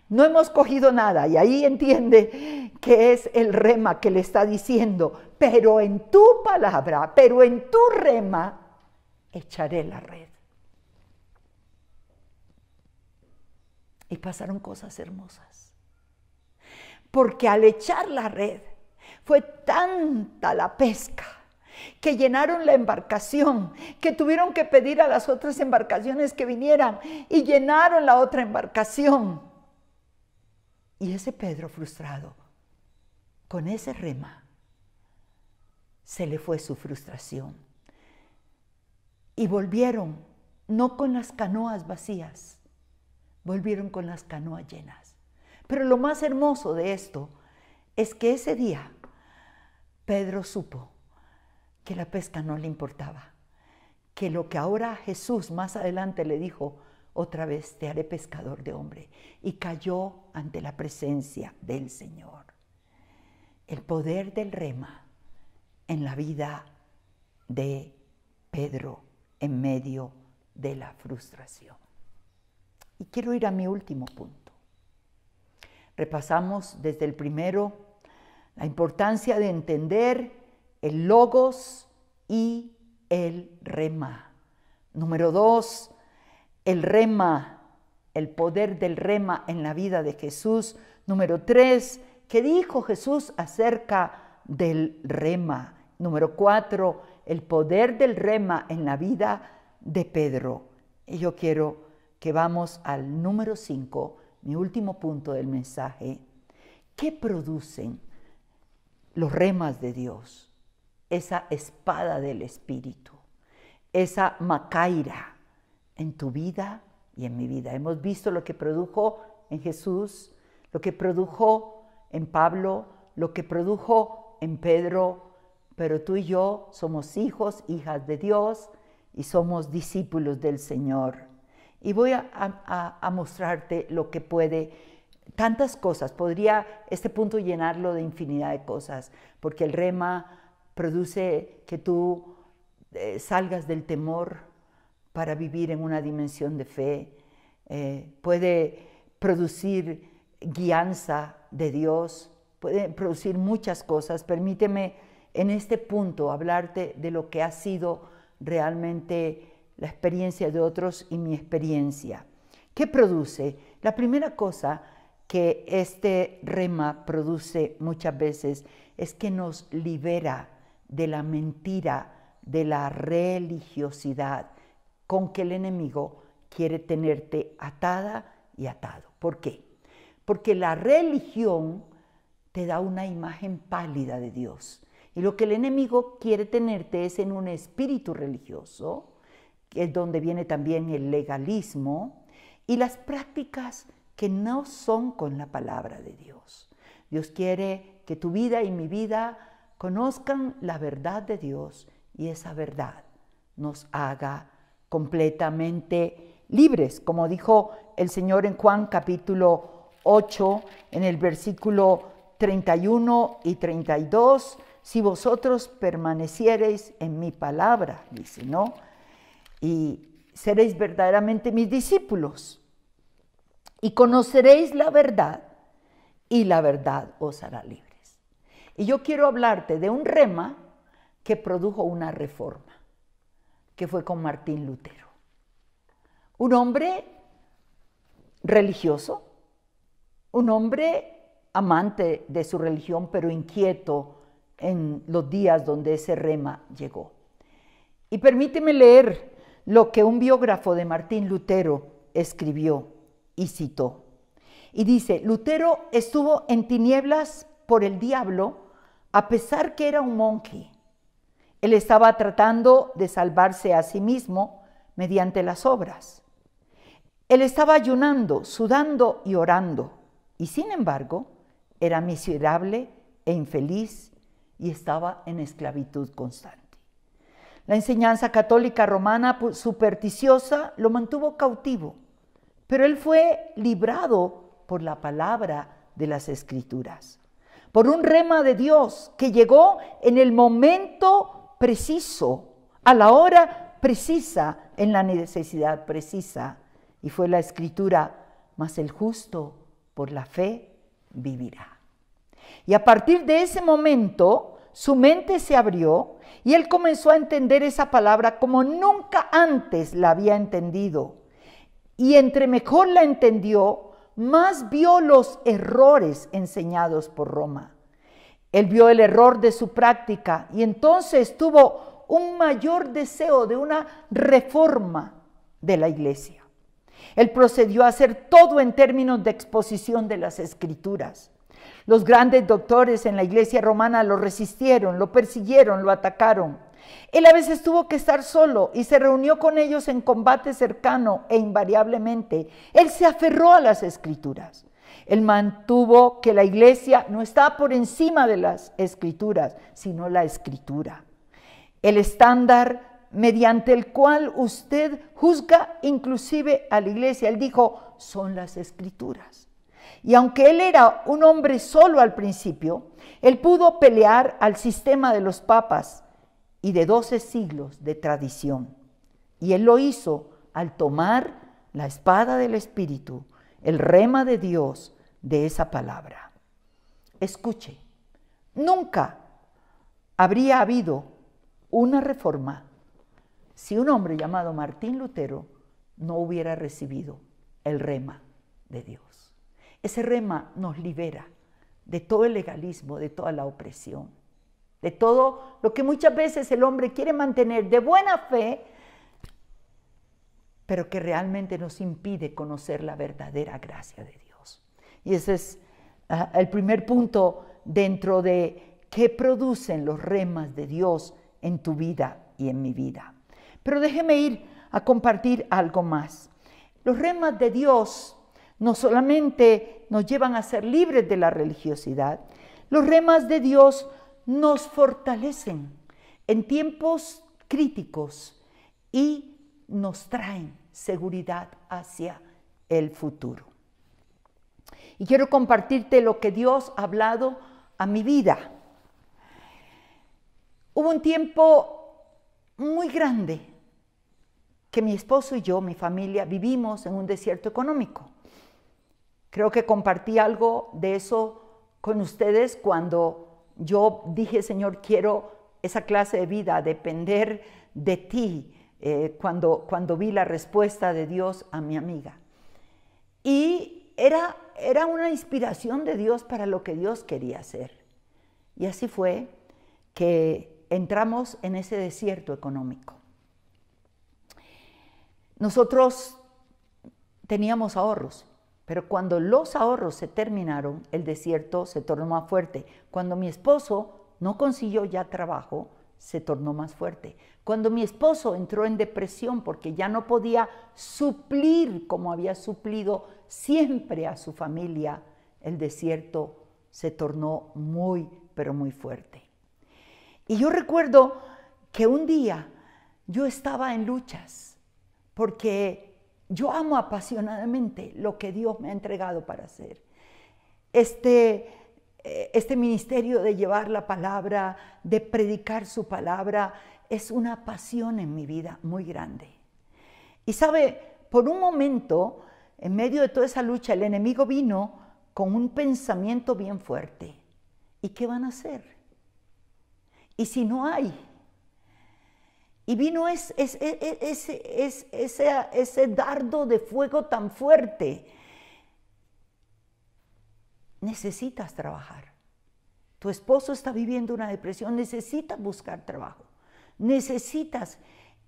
no hemos cogido nada. Y ahí entiende que es el rema que le está diciendo, pero en tu palabra, pero en tu rema, echaré la red. Y pasaron cosas hermosas. Porque al echar la red, fue tanta la pesca que llenaron la embarcación, que tuvieron que pedir a las otras embarcaciones que vinieran y llenaron la otra embarcación. Y ese Pedro frustrado, con ese rema, se le fue su frustración. Y volvieron, no con las canoas vacías, volvieron con las canoas llenas. Pero lo más hermoso de esto es que ese día Pedro supo que la pesca no le importaba, que lo que ahora Jesús más adelante le dijo, otra vez te haré pescador de hombre, y cayó ante la presencia del Señor. El poder del rema en la vida de Pedro en medio de la frustración. Y quiero ir a mi último punto. Repasamos desde el primero la importancia de entender el logos y el rema. Número 2, el rema, el poder del rema en la vida de Jesús. Número 3, ¿qué dijo Jesús acerca del rema? Número 4, el poder del rema en la vida de Pedro. Y yo quiero que vamos al número 5, mi último punto del mensaje. ¿Qué producen los remas de Dios? Esa espada del Espíritu, esa macaira en tu vida y en mi vida. Hemos visto lo que produjo en Jesús, lo que produjo en Pablo, lo que produjo en Pedro, pero tú y yo somos hijos, hijas de Dios y somos discípulos del Señor. Y voy a mostrarte lo que puede, tantas cosas, podría este punto llenarlo de infinidad de cosas, porque el rema produce que tú salgas del temor para vivir en una dimensión de fe, puede producir guianza de Dios, puede producir muchas cosas. Permíteme en este punto hablarte de lo que ha sido realmente la experiencia de otros y mi experiencia. ¿Qué produce? La primera cosa que este rema produce muchas veces es que nos libera de la mentira, de la religiosidad con que el enemigo quiere tenerte atada y atado. ¿Por qué? Porque la religión te da una imagen pálida de Dios. Y lo que el enemigo quiere tenerte es en un espíritu religioso, que es donde viene también el legalismo y las prácticas que no son con la palabra de Dios. Dios quiere que tu vida y mi vida conozcan la verdad de Dios y esa verdad nos haga completamente libres. Como dijo el Señor en Juan capítulo 8, en el versículo 31 y 32, si vosotros permaneciereis en mi palabra, dice, ¿no? Y seréis verdaderamente mis discípulos y conoceréis la verdad y la verdad os hará libres. Y yo quiero hablarte de un rema que produjo una reforma, que fue con Martín Lutero. Un hombre religioso, un hombre amante de su religión, pero inquieto en los días donde ese rema llegó. Y permíteme leer lo que un biógrafo de Martín Lutero escribió y citó. Y dice, Lutero estuvo en tinieblas por el diablo a pesar que era un monje. Él estaba tratando de salvarse a sí mismo mediante las obras. Él estaba ayunando, sudando y orando, y sin embargo era miserable e infeliz y estaba en esclavitud constante. La enseñanza católica romana supersticiosa lo mantuvo cautivo, pero él fue librado por la palabra de las Escrituras, por un rema de Dios que llegó en el momento preciso, a la hora precisa, en la necesidad precisa, Y fue la escritura: mas el justo por la fe vivirá. Y a partir de ese momento, su mente se abrió y él comenzó a entender esa palabra como nunca antes la había entendido. Y entre mejor la entendió, más vio los errores enseñados por Roma. Él vio el error de su práctica y entonces tuvo un mayor deseo de una reforma de la iglesia. Él procedió a hacer todo en términos de exposición de las Escrituras. Los grandes doctores en la iglesia romana lo resistieron, lo persiguieron, lo atacaron. Él a veces tuvo que estar solo y se reunió con ellos en combate cercano e invariablemente él se aferró a las Escrituras. Él mantuvo que la iglesia no está por encima de las Escrituras, sino la Escritura. El estándar mediante el cual usted juzga inclusive a la iglesia. Él dijo, son las Escrituras. Y aunque él era un hombre solo al principio, él pudo pelear al sistema de los papas y de 12 siglos de tradición. Y él lo hizo al tomar la espada del Espíritu, el rema de Dios de esa palabra. Escuche, nunca habría habido una reforma si un hombre llamado Martín Lutero no hubiera recibido el rema de Dios. Ese rema nos libera de todo el legalismo, de toda la opresión, de todo lo que muchas veces el hombre quiere mantener de buena fe, pero que realmente nos impide conocer la verdadera gracia de Dios. Y ese es el primer punto dentro de qué producen los remas de Dios en tu vida y en mi vida. Pero déjeme ir a compartir algo más. Los remas de Dios no solamente nos llevan a ser libres de la religiosidad, los remas de Dios nos fortalecen en tiempos críticos y nos traen seguridad hacia el futuro. Y quiero compartirte lo que Dios ha hablado a mi vida. Hubo un tiempo muy grande que mi esposo y yo, mi familia, vivimos en un desierto económico. Creo que compartí algo de eso con ustedes cuando yo dije, Señor, quiero esa clase de vida, depender de ti, cuando vi la respuesta de Dios a mi amiga. Y era una inspiración de Dios para lo que Dios quería hacer. Y así fue que entramos en ese desierto económico. Nosotros teníamos ahorros, pero cuando los ahorros se terminaron, el desierto se tornó más fuerte. Cuando mi esposo no consiguió ya trabajo, se tornó más fuerte. Cuando mi esposo entró en depresión porque ya no podía suplir como había suplido siempre a su familia, el desierto se tornó muy, pero muy fuerte. Y yo recuerdo que un día yo estaba en luchas porque yo amo apasionadamente lo que Dios me ha entregado para hacer. Este ministerio de llevar la palabra, de predicar su palabra, es una pasión en mi vida muy grande. Y sabe, por un momento, en medio de toda esa lucha, el enemigo vino con un pensamiento bien fuerte. ¿Y qué van a hacer? ¿Y si no hay? Y vino ese dardo de fuego tan fuerte. Necesitas trabajar. Tu esposo está viviendo una depresión, necesitas buscar trabajo. Necesitas.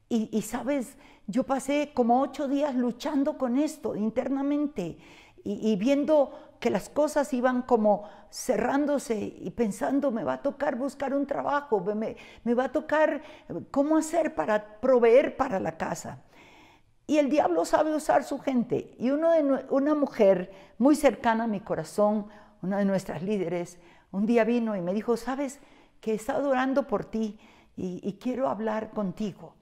Y sabes, yo pasé como 8 días luchando con esto internamente y viendo que las cosas iban como cerrándose y pensando, me va a tocar buscar un trabajo, me va a tocar cómo hacer para proveer para la casa. Y el diablo sabe usar su gente. Y una mujer muy cercana a mi corazón, una de nuestras líderes, un día vino y me dijo, ¿sabes que he estado orando por ti y quiero hablar contigo?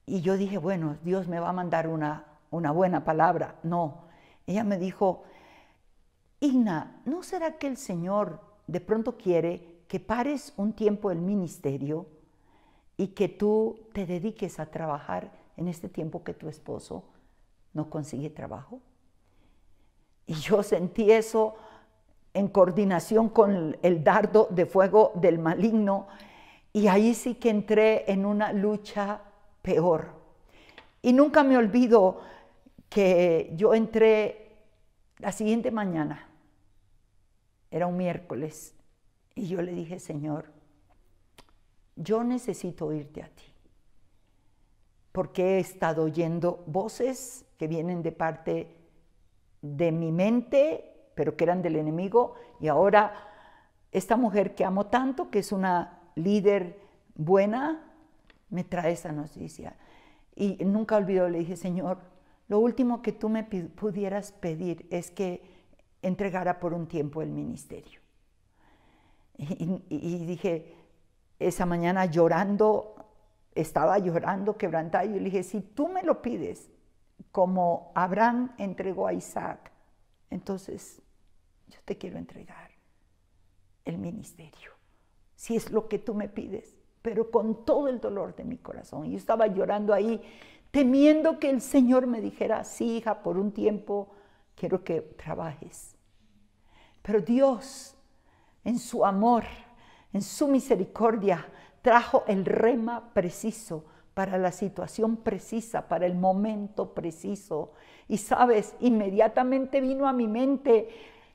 Y yo dije, bueno, Dios me va a mandar una buena palabra. No, ella me dijo, Igna, ¿no será que el Señor de pronto quiere que pares un tiempo el ministerio y que tú te dediques a trabajar en este tiempo que tu esposo no consigue trabajo. Y yo sentí eso en coordinación con el dardo de fuego del maligno, y ahí sí que entré en una lucha peor. Y nunca me olvido que yo entré la siguiente mañana, era un miércoles, y yo le dije: Señor, yo necesito oírte a ti, porque he estado oyendo voces que vienen de parte de mi mente, pero que eran del enemigo, y ahora esta mujer que amo tanto, que es una líder buena, me trae esa noticia. Y nunca olvido, le dije: Señor, lo último que tú me pudieras pedir es que entregara por un tiempo el ministerio. Y dije, esa mañana llorando, estaba llorando, quebrantada, y yo le dije: si tú me lo pides, como Abraham entregó a Isaac, entonces yo te quiero entregar el ministerio, si es lo que tú me pides, pero con todo el dolor de mi corazón. Y yo estaba llorando ahí, temiendo que el Señor me dijera: sí, hija, por un tiempo quiero que trabajes. Pero Dios, en su amor, en su misericordia, trajo el rema preciso para la situación precisa, para el momento preciso. Y sabes, inmediatamente vino a mi mente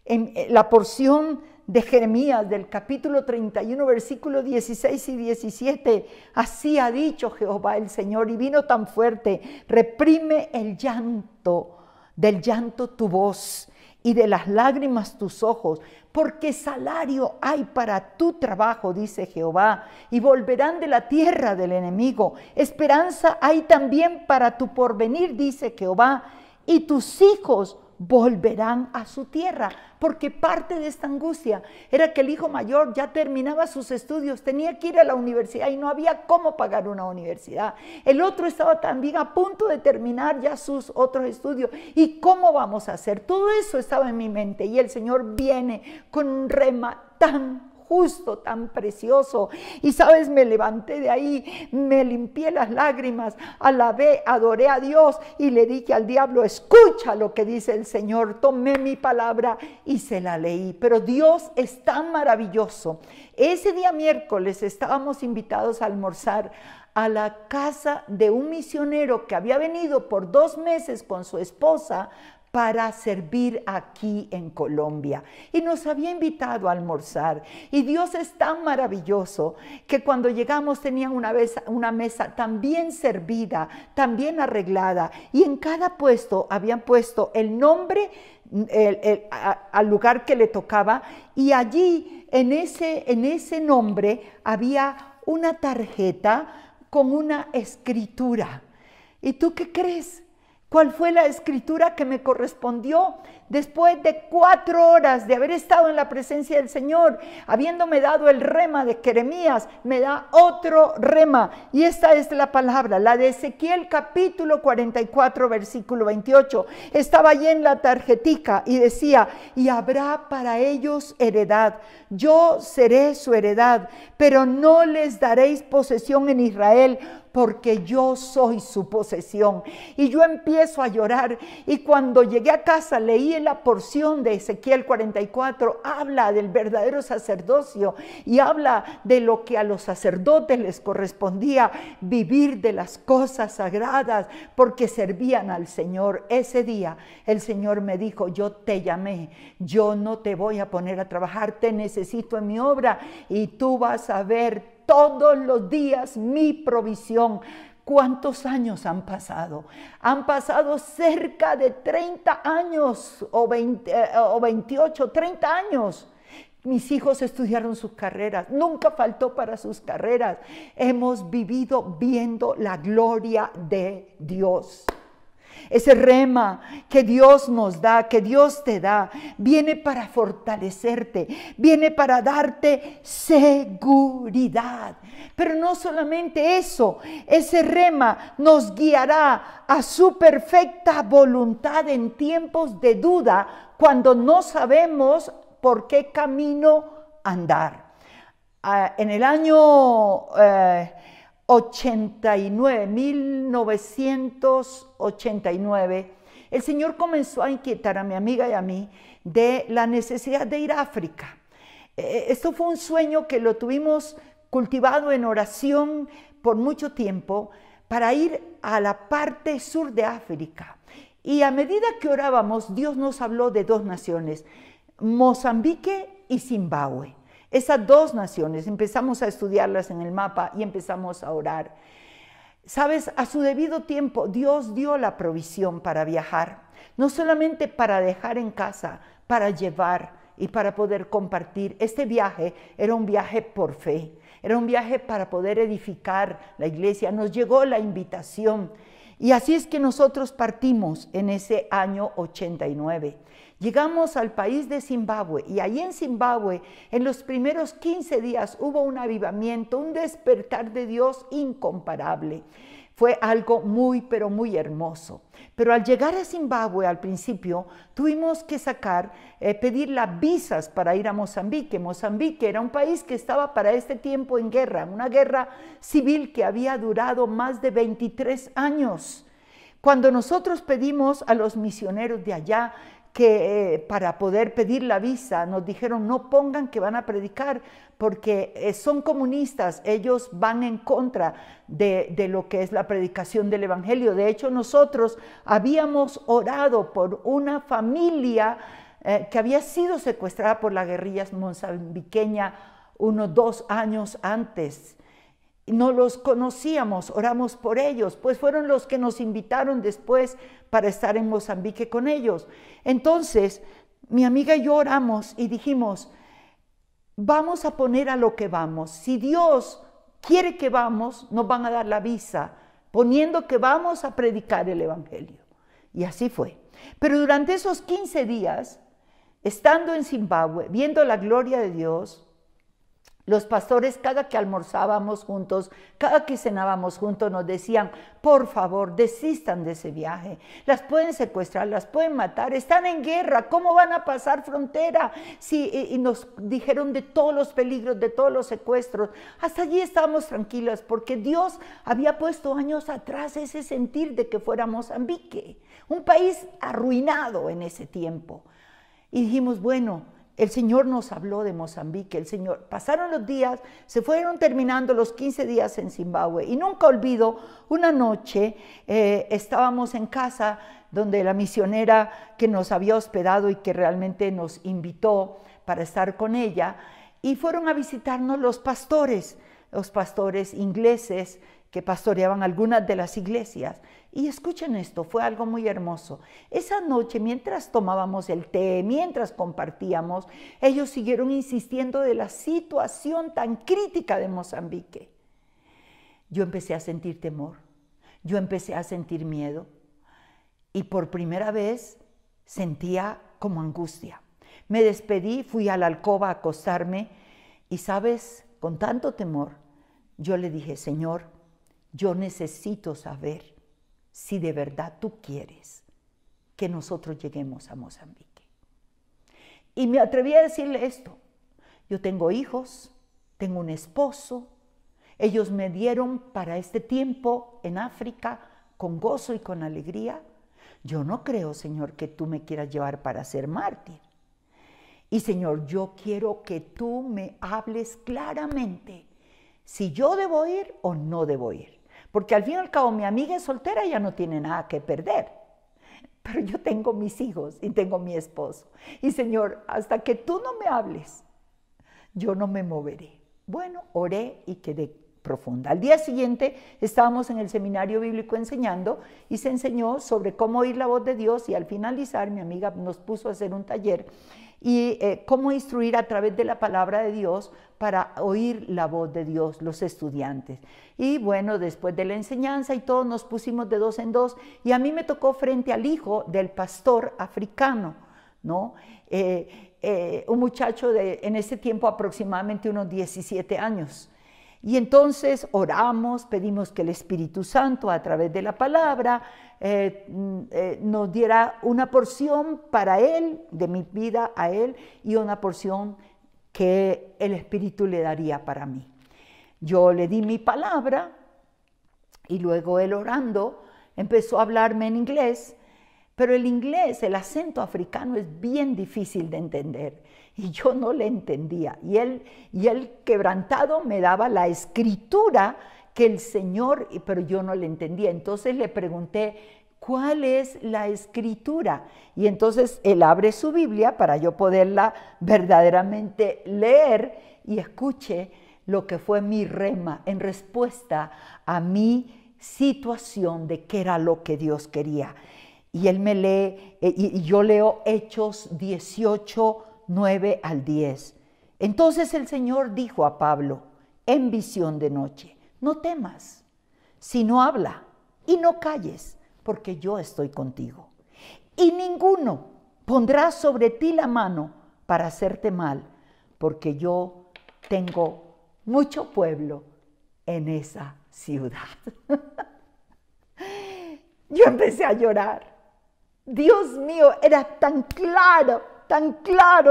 en la porción de Jeremías del capítulo 31, versículos 16 y 17. Así ha dicho Jehová el Señor, y vino tan fuerte: reprime el llanto, del llanto tu voz, y de las lágrimas tus ojos, porque salario hay para tu trabajo, dice Jehová, y volverán de la tierra del enemigo. Esperanza hay también para tu porvenir, dice Jehová, y tus hijos volverán a su tierra. Porque parte de esta angustia era que el hijo mayor ya terminaba sus estudios, tenía que ir a la universidad y no había cómo pagar una universidad. El otro estaba también a punto de terminar ya sus otros estudios. ¿Y cómo vamos a hacer? Todo eso estaba en mi mente, y el Señor viene con un rema tan justo, tan precioso. Y sabes, me levanté de ahí, me limpié las lágrimas, alabé, adoré a Dios y le dije al diablo: escucha lo que dice el Señor. Tomé mi palabra y se la leí. Pero Dios es tan maravilloso. Ese día miércoles estábamos invitados a almorzar a la casa de un misionero que había venido por 2 meses con su esposa para servir aquí en Colombia, y nos había invitado a almorzar. Y Dios es tan maravilloso que cuando llegamos tenían una mesa tan bien servida, tan bien arreglada, y en cada puesto habían puesto el nombre al lugar que le tocaba, y allí en ese nombre había una tarjeta con una escritura. ¿Y tú qué crees? ¿Cuál fue la escritura que me correspondió? Después de 4 horas de haber estado en la presencia del Señor, habiéndome dado el rema de Jeremías, me da otro rema. Y esta es la palabra, la de Ezequiel capítulo 44, versículo 28. Estaba allí en la tarjetica y decía: y habrá para ellos heredad. Yo seré su heredad, pero no les daréis posesión en Israel, porque yo soy su posesión. Y yo empiezo a llorar, y cuando llegué a casa leí en la porción de Ezequiel 44, habla del verdadero sacerdocio y habla de lo que a los sacerdotes les correspondía, vivir de las cosas sagradas, porque servían al Señor. Ese día el Señor me dijo: yo te llamé, yo no te voy a poner a trabajar, te necesito en mi obra, y tú vas a ver todos los días mi provisión. ¿Cuántos años han pasado? Han pasado cerca de 30 años o 28, 30 años. Mis hijos estudiaron sus carreras, nunca faltó para sus carreras. Hemos vivido viendo la gloria de Dios. Ese rema que Dios nos da, que Dios te da, viene para fortalecerte, viene para darte seguridad. Pero no solamente eso, ese rema nos guiará a su perfecta voluntad en tiempos de duda, cuando no sabemos por qué camino andar. En el año 1989, el Señor comenzó a inquietar a mi amiga y a mí de la necesidad de ir a África. Esto fue un sueño que lo tuvimos cultivado en oración por mucho tiempo para ir a la parte sur de África. Y a medida que orábamos, Dios nos habló de dos naciones, Mozambique y Zimbabue. Esas dos naciones, empezamos a estudiarlas en el mapa y empezamos a orar. Sabes, a su debido tiempo, Dios dio la provisión para viajar, no solamente para dejar en casa, para llevar y para poder compartir. Este viaje era un viaje por fe, era un viaje para poder edificar la iglesia. Nos llegó la invitación y así es que nosotros partimos en ese año 89. Llegamos al país de Zimbabue y ahí en Zimbabue, en los primeros 15 días, hubo un avivamiento, un despertar de Dios incomparable. Fue algo muy, pero muy hermoso. Pero al llegar a Zimbabue, al principio, tuvimos que pedir las visas para ir a Mozambique. Mozambique era un país que estaba para este tiempo en guerra, una guerra civil que había durado más de 23 años. Cuando nosotros pedimos a los misioneros de allá que para poder pedir la visa, nos dijeron no pongan que van a predicar porque son comunistas, ellos van en contra de lo que es la predicación del evangelio. De hecho, nosotros habíamos orado por una familia que había sido secuestrada por la guerrilla mozambiqueña unos 2 años antes. No los conocíamos, oramos por ellos, pues fueron los que nos invitaron después para estar en Mozambique con ellos. Entonces, mi amiga y yo oramos y dijimos, vamos a poner a lo que vamos. Si Dios quiere que vamos, nos van a dar la visa, poniendo que vamos a predicar el evangelio. Y así fue. Pero durante esos 15 días, estando en Zimbabue, viendo la gloria de Dios, los pastores, cada que almorzábamos juntos, cada que cenábamos juntos, nos decían, por favor, desistan de ese viaje. Las pueden secuestrar, las pueden matar, están en guerra, ¿cómo van a pasar frontera? Sí, y nos dijeron de todos los peligros, de todos los secuestros. Hasta allí estábamos tranquilas, porque Dios había puesto años atrás ese sentir de que fuera Mozambique, un país arruinado en ese tiempo. Y dijimos, bueno, el Señor nos habló de Mozambique, pasaron los días, se fueron terminando los 15 días en Zimbabue y nunca olvido, una noche estábamos en casa donde la misionera que nos había hospedado y que realmente nos invitó para estar con ella, y fueron a visitarnos los pastores ingleses que pastoreaban algunas de las iglesias. Y escuchen esto, fue algo muy hermoso. Esa noche, mientras tomábamos el té, mientras compartíamos, ellos siguieron insistiendo de la situación tan crítica de Mozambique. Yo empecé a sentir temor, yo empecé a sentir miedo y por primera vez sentía como angustia. Me despedí, fui a la alcoba a acostarme y, ¿sabes? Con tanto temor, yo le dije, Señor, yo necesito saber si de verdad tú quieres que nosotros lleguemos a Mozambique. Y me atreví a decirle esto, yo tengo hijos, tengo un esposo, ellos me dieron para este tiempo en África con gozo y con alegría. Yo no creo, Señor, que tú me quieras llevar para ser mártir. Y Señor, yo quiero que tú me hables claramente si yo debo ir o no debo ir. Porque al fin y al cabo mi amiga es soltera y ya no tiene nada que perder. Pero yo tengo mis hijos y tengo mi esposo. Y Señor, hasta que tú no me hables, yo no me moveré. Bueno, oré y quedé profunda. Al día siguiente estábamos en el seminario bíblico enseñando y se enseñó sobre cómo oír la voz de Dios, y al finalizar mi amiga nos puso a hacer un taller y cómo instruir a través de la palabra de Dios para oír la voz de Dios, los estudiantes. Y bueno, después de la enseñanza y todos nos pusimos de 2 en 2 y a mí me tocó frente al hijo del pastor africano, ¿no? Un muchacho de en ese tiempo aproximadamente unos 17 años. Y entonces oramos, pedimos que el Espíritu Santo a través de la palabra nos diera una porción para él, de mi vida a él, y una porción que el Espíritu le daría para mí. Yo le di mi palabra y luego él orando empezó a hablarme en inglés, pero el inglés, el acento africano es bien difícil de entender. Y yo no le entendía. Y él quebrantado me daba la escritura que el Señor, pero yo no le entendía. Entonces le pregunté, ¿cuál es la escritura? Y entonces él abre su Biblia para yo poderla verdaderamente leer y escuche lo que fue mi rema en respuesta a mi situación de qué era lo que Dios quería. Y él me lee, y yo leo Hechos 18, 9 al 10. Entonces el Señor dijo a Pablo en visión de noche, no temas, sino habla y no calles, porque yo estoy contigo. Y ninguno pondrá sobre ti la mano para hacerte mal, porque yo tengo mucho pueblo en esa ciudad. Yo empecé a llorar. Dios mío, era tan claro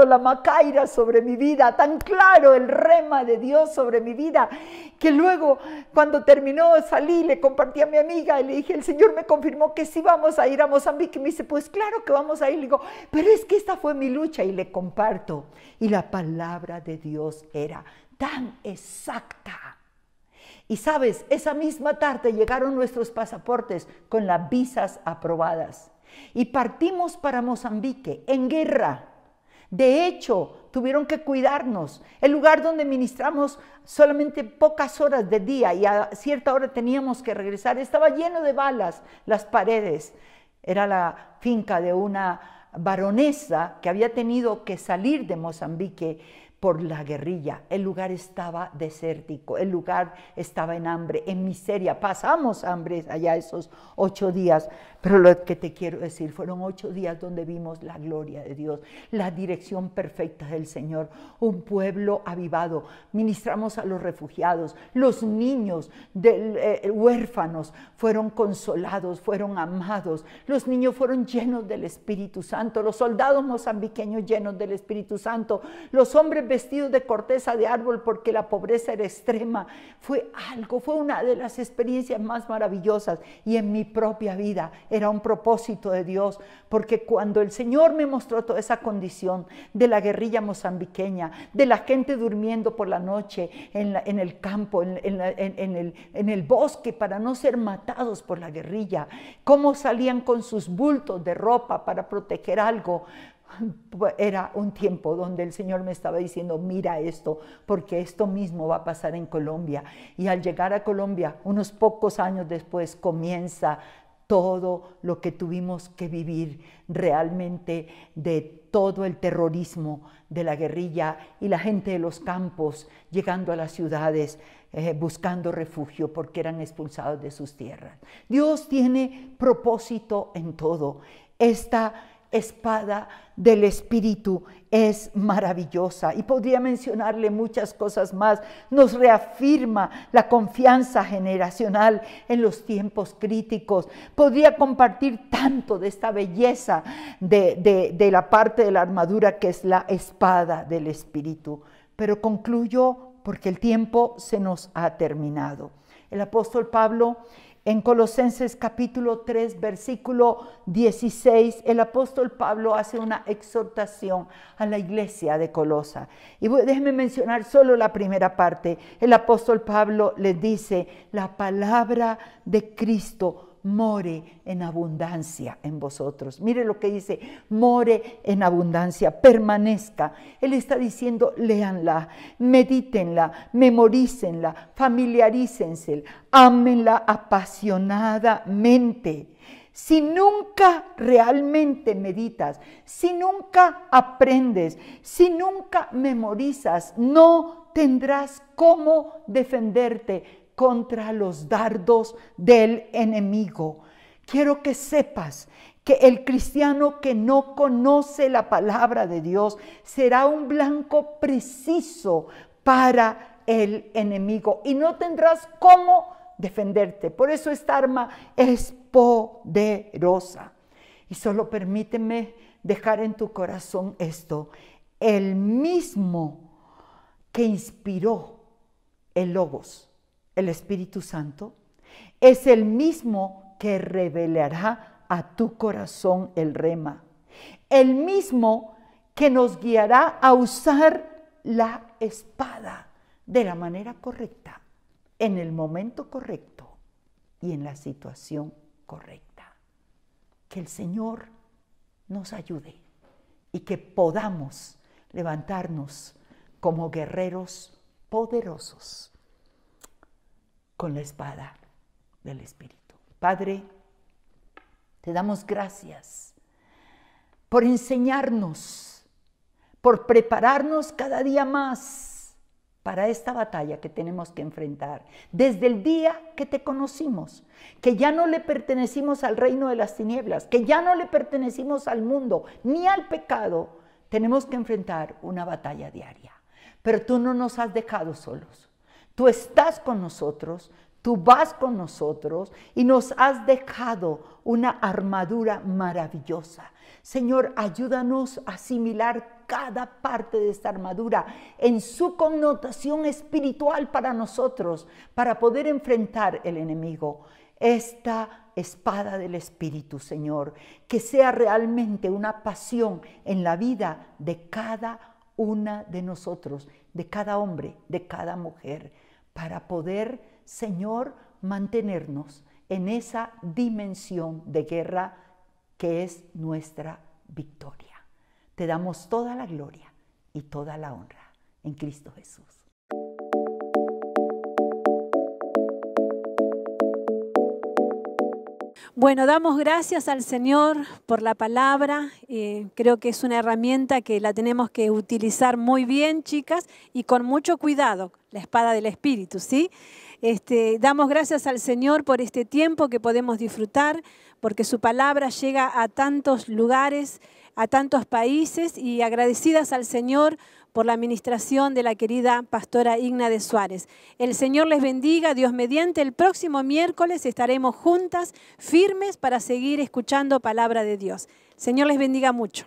la macaira sobre mi vida, tan claro el rema de Dios sobre mi vida, que luego cuando terminó salí, le compartí a mi amiga y le dije, el Señor me confirmó que sí vamos a ir a Mozambique. Y me dice, pues claro que vamos a ir. Le digo, pero es que esta fue mi lucha, y le comparto. Y la palabra de Dios era tan exacta. Y sabes, esa misma tarde llegaron nuestros pasaportes con las visas aprobadas. Y partimos para Mozambique en guerra. De hecho, tuvieron que cuidarnos. El lugar donde ministramos solamente pocas horas de día y a cierta hora teníamos que regresar. Estaba lleno de balas las paredes. Era la finca de una baronesa que había tenido que salir de Mozambique por la guerrilla. El lugar estaba desértico, el lugar estaba en hambre, en miseria. Pasamos hambre allá esos 8 días, pero lo que te quiero decir, fueron 8 días donde vimos la gloria de Dios, la dirección perfecta del Señor, un pueblo avivado. Ministramos a los refugiados, los niños huérfanos fueron consolados, fueron amados, los niños fueron llenos del Espíritu Santo, los soldados mozambiqueños llenos del Espíritu Santo, los hombres vestidos de corteza de árbol porque la pobreza era extrema. Fue una de las experiencias más maravillosas, y en mi propia vida era un propósito de Dios, porque cuando el Señor me mostró toda esa condición de la guerrilla mozambiqueña, de la gente durmiendo por la noche en el campo, en el bosque para no ser matados por la guerrilla, cómo salían con sus bultos de ropa para proteger algo, era un tiempo donde el Señor me estaba diciendo, mira esto, porque esto mismo va a pasar en Colombia. Y al llegar a Colombia, unos pocos años después, comienza todo lo que tuvimos que vivir realmente, de todo el terrorismo de la guerrilla y la gente de los campos llegando a las ciudades, buscando refugio porque eran expulsados de sus tierras. Dios tiene propósito en todo. Esta espada del Espíritu es maravillosa, y podría mencionarle muchas cosas más. Nos reafirma la confianza generacional en los tiempos críticos. Podría compartir tanto de esta belleza de la parte de la armadura que es la espada del Espíritu, pero concluyo porque el tiempo se nos ha terminado. El apóstol Pablo, en Colosenses capítulo 3, versículo 16, el apóstol Pablo hace una exhortación a la iglesia de Colosa. Y déjenme mencionar solo la primera parte. El apóstol Pablo les dice, la palabra de Cristo more en abundancia en vosotros. Mire lo que dice, more en abundancia, permanezca. Él está diciendo, léanla, medítenla, memorícenla, familiarícense, ámenla apasionadamente. Si nunca realmente meditas, si nunca aprendes, si nunca memorizas, no tendrás cómo defenderte contra los dardos del enemigo. Quiero que sepas que el cristiano que no conoce la palabra de Dios será un blanco preciso para el enemigo y no tendrás cómo defenderte. Por eso esta arma es poderosa. Y solo permíteme dejar en tu corazón esto: el mismo que inspiró el Logos, el Espíritu Santo, es el mismo que revelará a tu corazón el rema. El mismo que nos guiará a usar la espada de la manera correcta, en el momento correcto y en la situación correcta. Que el Señor nos ayude y que podamos levantarnos como guerreros poderosos con la espada del Espíritu. Padre, te damos gracias por enseñarnos, por prepararnos cada día más para esta batalla que tenemos que enfrentar. Desde el día que te conocimos, que ya no le pertenecimos al reino de las tinieblas, que ya no le pertenecimos al mundo ni al pecado, tenemos que enfrentar una batalla diaria. Pero tú no nos has dejado solos. Tú estás con nosotros, tú vas con nosotros y nos has dejado una armadura maravillosa. Señor, ayúdanos a asimilar cada parte de esta armadura en su connotación espiritual para nosotros, para poder enfrentar el enemigo. Esta espada del Espíritu, Señor, que sea realmente una pasión en la vida de cada una de nosotros, de cada hombre, de cada mujer, para poder, Señor, mantenernos en esa dimensión de guerra que es nuestra victoria. Te damos toda la gloria y toda la honra en Cristo Jesús. Bueno, damos gracias al Señor por la palabra. Creo que es una herramienta que la tenemos que utilizar muy bien, chicas, y con mucho cuidado, la espada del Espíritu, ¿sí? Damos gracias al Señor por este tiempo que podemos disfrutar, porque su palabra llega a tantos lugares, a tantos países, y agradecidas al Señor por la administración de la querida pastora Igna de Suárez. El Señor les bendiga, Dios mediante. El próximo miércoles estaremos juntas, firmes, para seguir escuchando palabra de Dios. Señor les bendiga mucho.